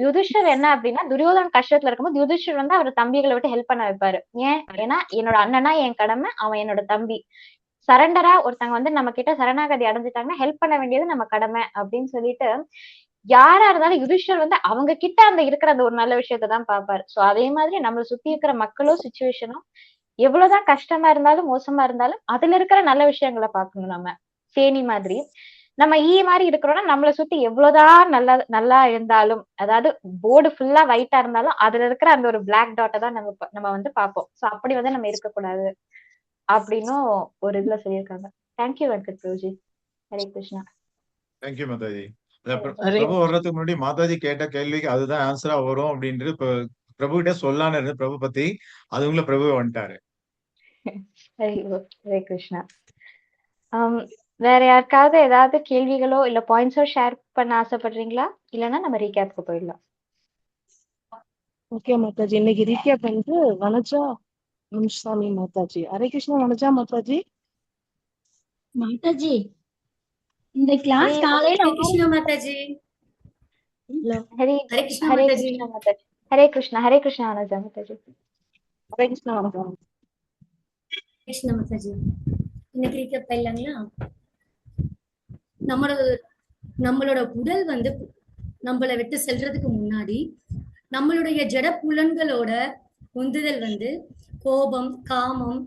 A: யுதிஷ்டர் என்ன அப்படின்னா, துரியோதன் கஷ்டத்துல இருக்கும்போது யுதிஷ்டர் வந்து அவர் தம்பிகளை விட்டு ஹெல்ப் பண்ண வைப்பாரு. ஏன்? ஏன்னா என்னோட அண்ணனா என் கடமை, அவன் என்னோட தம்பி. சரண்டரா ஒருத்தங்க வந்து நம்ம கிட்ட சரணாகதி அடைஞ்சிட்டாங்கன்னா ஹெல்ப் பண்ண வேண்டியது நம்ம கடமை அப்படின்னு சொல்லிட்டு, யாரா இருந்தாலும் யுதிஷ்டர் வந்து அவங்க கிட்ட அந்த இருக்கிற அந்த ஒரு நல்ல விஷயத்தை தான் பார்ப்பாரு. சோ அதே மாதிரி நம்மளை சுத்தி இருக்கிற மக்களோ சுச்சுவேஷனோ எவ்வளவுதான் கஷ்டமா இருந்தாலும் மோசமா இருந்தாலும் அதுல இருக்கிற நல்ல விஷயங்களை பார்க்கணும். நம்ம தேனி மாதிரி நம்ம ஈ மாதிரி இருக்கிறோம்னா நம்மளை சுத்தி எவ்வளவுதான் நல்லா இருந்தாலும், அதாவது போர்டு ஃபுல்லா ஒயிட்டா இருந்தாலும் அதுல இருக்கிற அந்த ஒரு பிளாக் டாட்டை தான் நம்ம வந்து பார்ப்போம். சோ அப்படி வந்து நம்ம இருக்கக்கூடாது அப்படின்னும் ஒரு இதுல சொல்லியிருக்காங்க. தேங்க்யூ வெங்கட் பிரபுஜி. ஹரே கிருஷ்ணா.
N: தேங்க்யூ மாதாஜி. பிரபு வர்றதுக்கு முன்னாடி மாதாஜி கேட்ட கேள்விக்கு அதுதான் ஆன்சரா வரும் அப்படின்ட்டு இப்ப பிரபு கிட்ட சொல்லான்னு இருந்து பிரபு பத்தி, அதுக்குள்ள பிரபு வந்துட்டாரு.
A: ஹரே கிருஷ்ணா. வேற யாருக்காவது ஏதாவது கேள்விகளோ இல்ல பாயிண்ட்ஸோ ஷேர் பண்ண ஆசைப்படுறீங்களா? இல்லைன்னா நம்ம ரீகேப்க்கு போயிடலாம்.
B: ஓகே மாதாஜி, இன்னைக்கு ரீகேப் வந்து வனஜா முனுசாமி மாதாஜி. ஹரே கிருஷ்ணா வனஜா மாதாஜி.
I: மாதாஜி இந்த கிளாஸ் காலையில
F: ஹரே கிருஷ்ணா மாதாஜி.
A: ஹரே
F: ஹரே கிருஷ்ணா
A: ஹரே
F: மாதாஜி.
A: கிருஷ்ணா மாதாஜி. ஹரே கிருஷ்ணா. ஹரே கிருஷ்ணா வனஜா மாதாஜி.
B: ஹரே கிருஷ்ணா வனஜா.
F: கிருஷ்ணா மாதாஜி. இன்னைக்கு ரீகேப் பண்ணலாங்களா? நம்மளோட உடல் வந்து நம்மளை விட்டு செல்றதுக்கு முன்னாடி நம்மளுடைய ஜட புலன்களோட உந்துதல் வந்து கோபம், காமம்,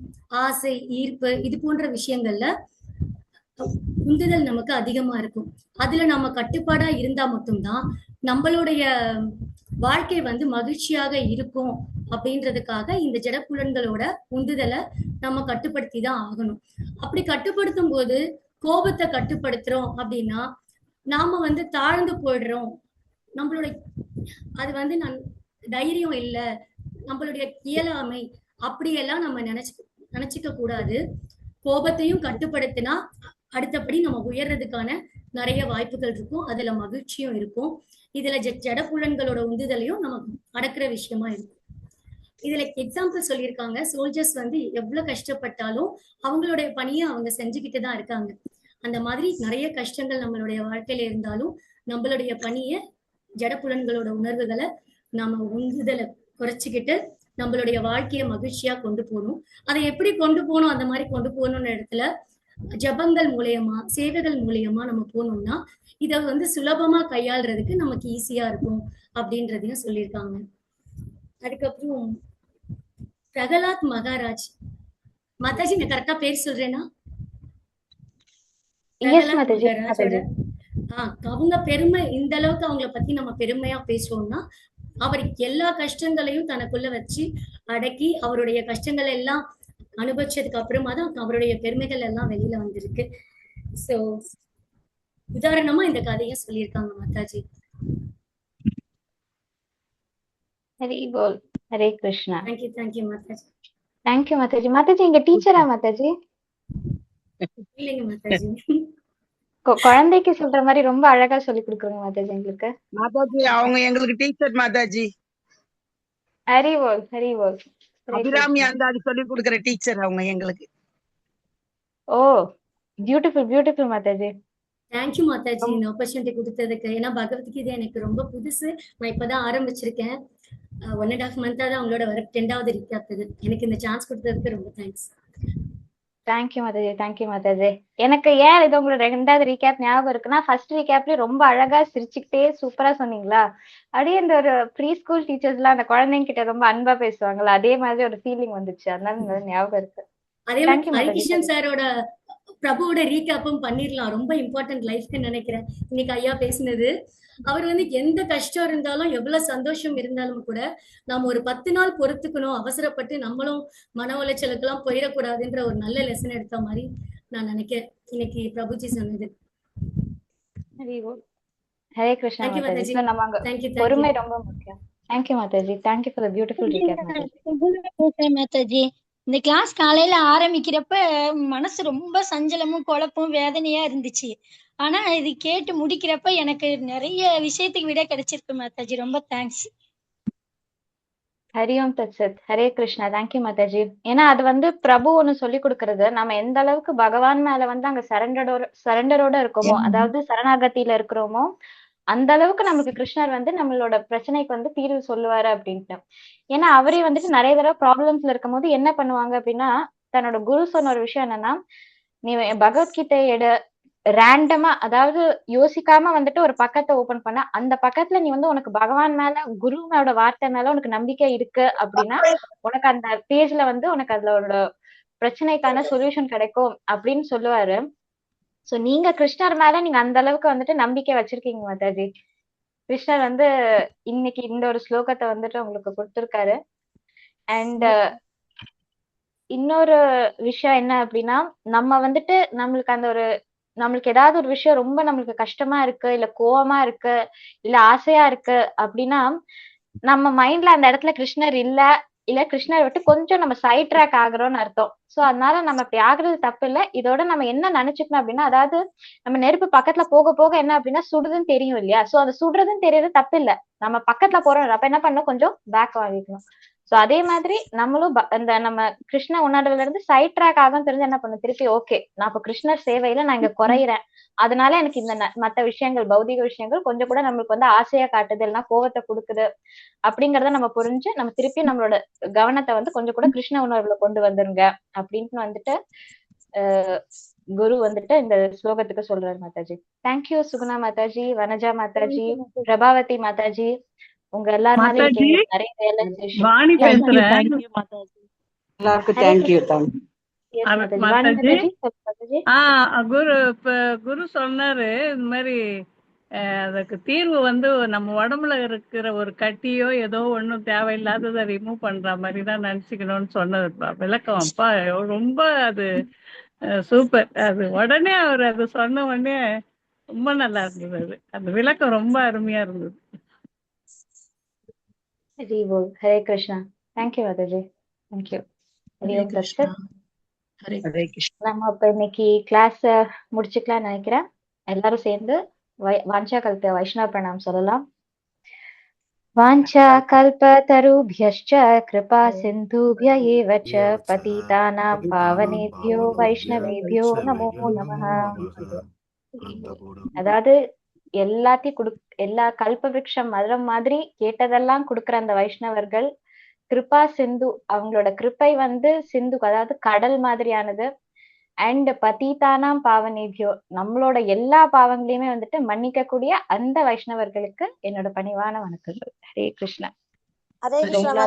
F: ஆசை, ஈர்ப்பு இது போன்ற விஷயங்கள்ல உந்துதல் நமக்கு அதிகமா இருக்கும். அதுல நம்ம கட்டுப்பாடா இருந்தா மட்டும்தான் நம்மளுடைய வாழ்க்கை வந்து மகிழ்ச்சியாக இருக்கும். அப்படின்றதுக்காக இந்த ஜடப்புலன்களோட உந்துதலை நம்ம கட்டுப்படுத்தி தான் ஆகணும். அப்படி கட்டுப்படுத்தும் போது கோபத்தை கட்டுப்படுத்துறோம் அப்படின்னா நாம வந்து தாழ்ந்து போயிடுறோம். நம்மளுடைய அது வந்து தைரியம் இல்லை, நம்மளுடைய இயலாமை அப்படியெல்லாம் நம்ம நினைச்சுக்க கூடாது. கோபத்தையும் கட்டுப்படுத்தினா அடுத்தபடி நம்ம உயர்றதுக்கான நிறைய வாய்ப்புகள் இருக்கும். அதுல மகிழ்ச்சியும் இருக்கும். இதுல ஜடப்புலன்களோட உந்துதலையும் நம்ம அடக்குற விஷயமா இருக்கும். இதுல எக்ஸாம்பிள் சொல்லியிருக்காங்க. சோல்ஜர்ஸ் வந்து எவ்வளவு கஷ்டப்பட்டாலும் அவங்களுடைய பணியை அவங்க செஞ்சுக்கிட்டு தான் இருக்காங்க. அந்த மாதிரி நிறைய கஷ்டங்கள் நம்மளுடைய வாழ்க்கையில இருந்தாலும் நம்மளுடைய பணியை, ஜடப்புலன்களோட உணர்வுகளை நாம உந்துதலை குறைச்சிக்கிட்டு நம்மளுடைய வாழ்க்கையை மகிழ்ச்சியா கொண்டு போகணும். அதை எப்படி கொண்டு போகணும்? அந்த மாதிரி கொண்டு போகணும்னு இடத்துல ஜபங்கள் மூலியமா, சேவைகள் மூலியமா நம்ம போனோம்னா இதை வந்து சுலபமா கையாளுறதுக்கு நமக்கு ஈஸியா இருக்கும் அப்படின்றதையும் சொல்லியிருக்காங்க. அதுக்கப்புறம் பிரகலாத் மகாராஜ் மாதாஜி, நான் கரெக்டா பேர் சொல்றேன்னா? பிரகலாத் மகாராஜோட அவங்க பெருமை, இந்த அளவுக்கு அவங்கள பத்தி நம்ம பெருமையா பேசுவோம்னா அவர் எல்லா கஷ்டங்களையும் தனக்குள்ள வச்சு அடக்கி அவருடைய கஷ்டங்கள் எல்லாம் அனுபவிச்சதுக்கு அப்புறமா தான் அவருடைய பெருமைகள் எல்லாம் வெளியில வந்திருக்கு. சோ உதாரணமா இந்த கதையை சொல்லியிருக்காங்க மாதாஜி.
A: ஹரி போல். ஹரே கிருஷ்ணா.
F: தேங்க்யூ மாதாஜி.
A: தேங்க்யூ மாதாஜி. மாதாஜி இங்க டீச்சரா மாதாஜி?
F: இல்லைங்க மாதாஜி.
A: குழந்தைக்கு சொல்ற மாதிரி ரொம்ப அழகா சொல்லி கொடுக்குறோங்க மாதாஜி எங்களுக்கு.
K: மாதாஜி அவங்க எங்களுக்கு டீச்சர் மாதாஜி.
A: ஹரிவோல் ஹரிவோல். ஹரே
K: அபிராமி
A: கிருஷ்ணா.
K: அந்த அது சொல்லி கொடுக்குற டீச்சர் அவங்க எங்களுக்கு.
A: ஓ beautiful beautiful Mataji.
F: Thank you Mataji இந்த ஆப்பர்ச்சுனிட்டி கொடுத்ததுக்கு. ஏன்னா பகவத்கீதை எனக்கு ரொம்ப புதுசு. நான் இப்பதான் ஆரம்பிச்சிருக்கேன். 1.5 மந்த்தா தான் உங்களோட வர 10வது ரீகேப் இது. எனக்கு இந்த சான்ஸ் கொடுத்ததுக்கு ரொம்ப thanks.
A: Thank you Mataji thank you Mataji. எனக்கு ஏன் இது உங்களோட 2வது ரீகேப் ஞாபகம் இருக்குன்னா, ஃபர்ஸ்ட் ரீகேப்லயே ரொம்ப அழகா சிரிச்சுக்கிட்டே சூப்பரா சொன்னீங்களா. அப்படியே இந்த ஒரு ப்ரீ ஸ்கூல் டீச்சர்ஸ் எல்லாம் அந்த குழந்தைங்க கிட்ட ரொம்ப அன்பா பேசுவாங்கல்ல, அதே மாதிரி ஒரு ஃபீலிங் வந்துச்சு. அதனால இந்த ஞாபகம் இருக்கு.
F: அதே மாதிரி
A: தேங்க்யூ மாதாஜி.
F: ஹரிகிருஷ்ணன் சாரோட பிரபுவோட ரீகேப்பும் பண்ணிடலாம். ரொம்ப இம்பார்ட்டன்ட் லைஃப்க்கு நினைக்கிறேன் இன்னைக்கு ஐயா பேசினது. அவர் எந்த கஷ்டம் இருந்தாலும் எவ்வளவு சந்தோஷம் இருந்தாலும் கூட நாம ஒரு 10 நாள் பொறுத்துக்கணும். அவசரப்பட்டு நம்மளும் மன உளைச்சலுக்கு எல்லாம் போயிடக்கூடாதுன்ற ஒரு நல்ல லெசன் எடுத்த மாதிரி நான் நினைக்கிறேன் இன்னைக்கு பிரபுஜி சொன்னது.
A: ஹரே கிருஷ்ணா
F: தேங்க்யூ
A: மாதாஜி.
F: மாதாஜி.
A: So, நம்ம அங்க
F: தேங்க்யூ
A: பொறுமை ரொம்ப முக்கியம். Thank you Mataji. Thank you for the beautiful recap Mataji.
I: Mataji இந்த கிளாஸ் காலையில ஆரம்பிக்கிறப்ப மனசு ரொம்ப சஞ்சலமும் குழப்பமும் வேதனையா இருந்துச்சு. ஆனா இது கேட்டு முடிக்கிறப்ப எனக்கு நிறைய விஷயத்துக்கு விட கிடைச்சிருக்கு மாதாஜி. ரொம்ப தேங்க்ஸ்.
A: ஹரிஓம் தத்சத். ஹரே கிருஷ்ணா. தேங்க்யூ மாதாஜி. ஏன்னா அது பிரபு ஒண்ணு சொல்லி கொடுக்கறது, நம்ம எந்த அளவுக்கு பகவான் மேல அங்க சரண்டரோட இருக்கோமோ, அதாவது சரணாகதியில இருக்கிறோமோ, அந்த அளவுக்கு நமக்கு கிருஷ்ணர் நம்மளோட பிரச்சனைக்கு தீர்வு சொல்லுவாரு அப்படின்ட்டு. ஏன்னா அவரே நிறைய தடவை ப்ராப்ளம்ஸ்ல இருக்கும் போது என்ன பண்ணுவாங்க அப்படின்னா, தன்னோட குரு சொன்ன ஒரு விஷயம் என்னன்னா, நீ பகவத்கீதை ரேண்டமா, அதாவது யோசிக்காம ஒரு பக்கத்தை ஓபன் பண்ண, அந்த பக்கத்துல நீ உனக்கு பகவான் மேல குருவோட வார்த்தை மேல உனக்கு நம்பிக்கை இருக்கு அப்படின்னா, உனக்கு அந்த பேஜ்ல உனக்கு அதோட பிரச்சனைக்கான சொல்யூஷன் கிடைக்கும் அப்படின்னு சொல்லுவாரு. சோ நீங்க கிருஷ்ணர் மேல நீங்க அந்த அளவுக்கு நம்பிக்கை வச்சிருக்கீங்க மாதாஜி. கிருஷ்ணர் இன்னைக்கு இந்த ஒரு ஸ்லோகத்தை உங்களுக்கு கொடுத்திருக்காரு. அண்ட் இன்னொரு விஷயம் என்ன அப்படின்னா, நம்ம நம்மளுக்கு ஏதாவது ஒரு விஷயம் ரொம்ப நம்மளுக்கு கஷ்டமா இருக்கு, இல்ல கோவமா இருக்கு, இல்ல ஆசையா இருக்கு அப்படின்னா, நம்ம மைண்ட்ல அந்த இடத்துல கிருஷ்ணர் இல்ல கிருஷ்ணரை விட்டு கொஞ்சம் நம்ம சைட் ட்ராக் ஆகுறோம்னு அர்த்தம். சோ அதனால நம்ம அப்படி ஆகுறது தப்பு இல்ல. இதோட நம்ம என்ன நினைச்சுக்கணும் அப்படின்னா, அதாவது நம்ம நெருப்பு பக்கத்துல போக போக என்ன அப்படின்னா சுடுதுன்னு தெரியும் இல்லையா. சோ அந்த சுடுறதுன்னு தெரியறது தப்பு இல்ல. நம்ம பக்கத்துல போறோம், அப்ப என்ன பண்ணணும், கொஞ்சம் பேக் வாங்கிக்கணும். சோ அதே மாதிரி நம்மளும் இந்த நம்ம கிருஷ்ண உணர்வுல இருந்து சைட் ட்ராக் ஆகும் தெரிஞ்சு என்ன பண்ணும், திருப்பி ஓகே நான் இப்ப கிருஷ்ணர் சேவையில நான் இங்க குறையிறேன், அதனால எனக்கு இந்த மத்த விஷயங்கள், பௌதிக விஷயங்கள் கொஞ்சம் கூட நம்மளுக்கு ஆசையா காட்டுது, இல்லைன்னா கோவத்தை கொடுக்குது அப்படிங்கறத நம்ம புரிஞ்சு நம்ம திருப்பி நம்மளோட கவனத்தை கொஞ்சம் கூட கிருஷ்ண உணர்வுல கொண்டு வந்துருங்க அப்படின்னு குரு இந்த ஸ்லோகத்துக்கு சொல்றாரு மாதாஜி. தேங்க்யூ சுகுணா மாதாஜி, வனஜா மாதாஜி, பிரபாவதி மாதாஜி. உங்க எல்லாருனாலும் நிறைய ரியலைசேஷன்.
O: வாணி பேசுறேன்.
D: எல்லாருக்கும் தேங்க்யூ.
O: மாதாஜி குரு சொன்னாரு இந்த மாதிரி அதுக்கு தீர்வு நம்ம உடம்புல இருக்கிற ஒரு கட்டியோ ஏதோ ஒண்ணும் தேவையில்லாததை ரிமூவ் பண்ற மாதிரி தான் நினைச்சுக்கணும்னு சொன்னதுப்பா விளக்கம். அப்பா ரொம்ப அது சூப்பர். அது உடனே அவர் அது சொன்ன உடனே ரொம்ப நல்லா இருந்தது. அது அந்த விளக்கம் ரொம்ப அருமையா இருந்தது.
A: ஹரே கிருஷ்ணா. தேங்க்யூ மாதாஜி. தேங்க்யூ. ஹரே கிருஷ்ணா.
K: ஹரே கிருஷ்ணா.
A: நம்ம இப்ப இன்னைக்கு கிளாஸ் முடிச்சுக்கலாம்னு நினைக்கிறேன். எல்லாரும் சேர்ந்து வாஞ்சா கல்ப வைஷ்ணவ பிரணாம் சொல்லலாம். வாஞ்சா கல்பதருभ्यश्च कृपा सिन्धुभ्य एव च पतितानां पावनेभ्यो वैष्णवेभ्यो नमो नमः. அதாவது எல்லாத்தையும் எல்லா கல்பவிருட்சம் மரம் மாதிரி கேட்டதெல்லாம் கொடுக்குற அந்த வைஷ்ணவர்கள் கிருபா சிந்து, அவங்களோட கிருப்பை சிந்து அதாவது கடல் மாதிரியானது. அண்ட் பதீதானாம் பாவனேபியோ, நம்மளோட எல்லா பாவங்களையுமே மன்னிக்க கூடிய அந்த வைஷ்ணவர்களுக்கு என்னோட பணிவான வணக்கங்கள். ஹரே கிருஷ்ணா.
P: ஹரே கிருஷ்ணா.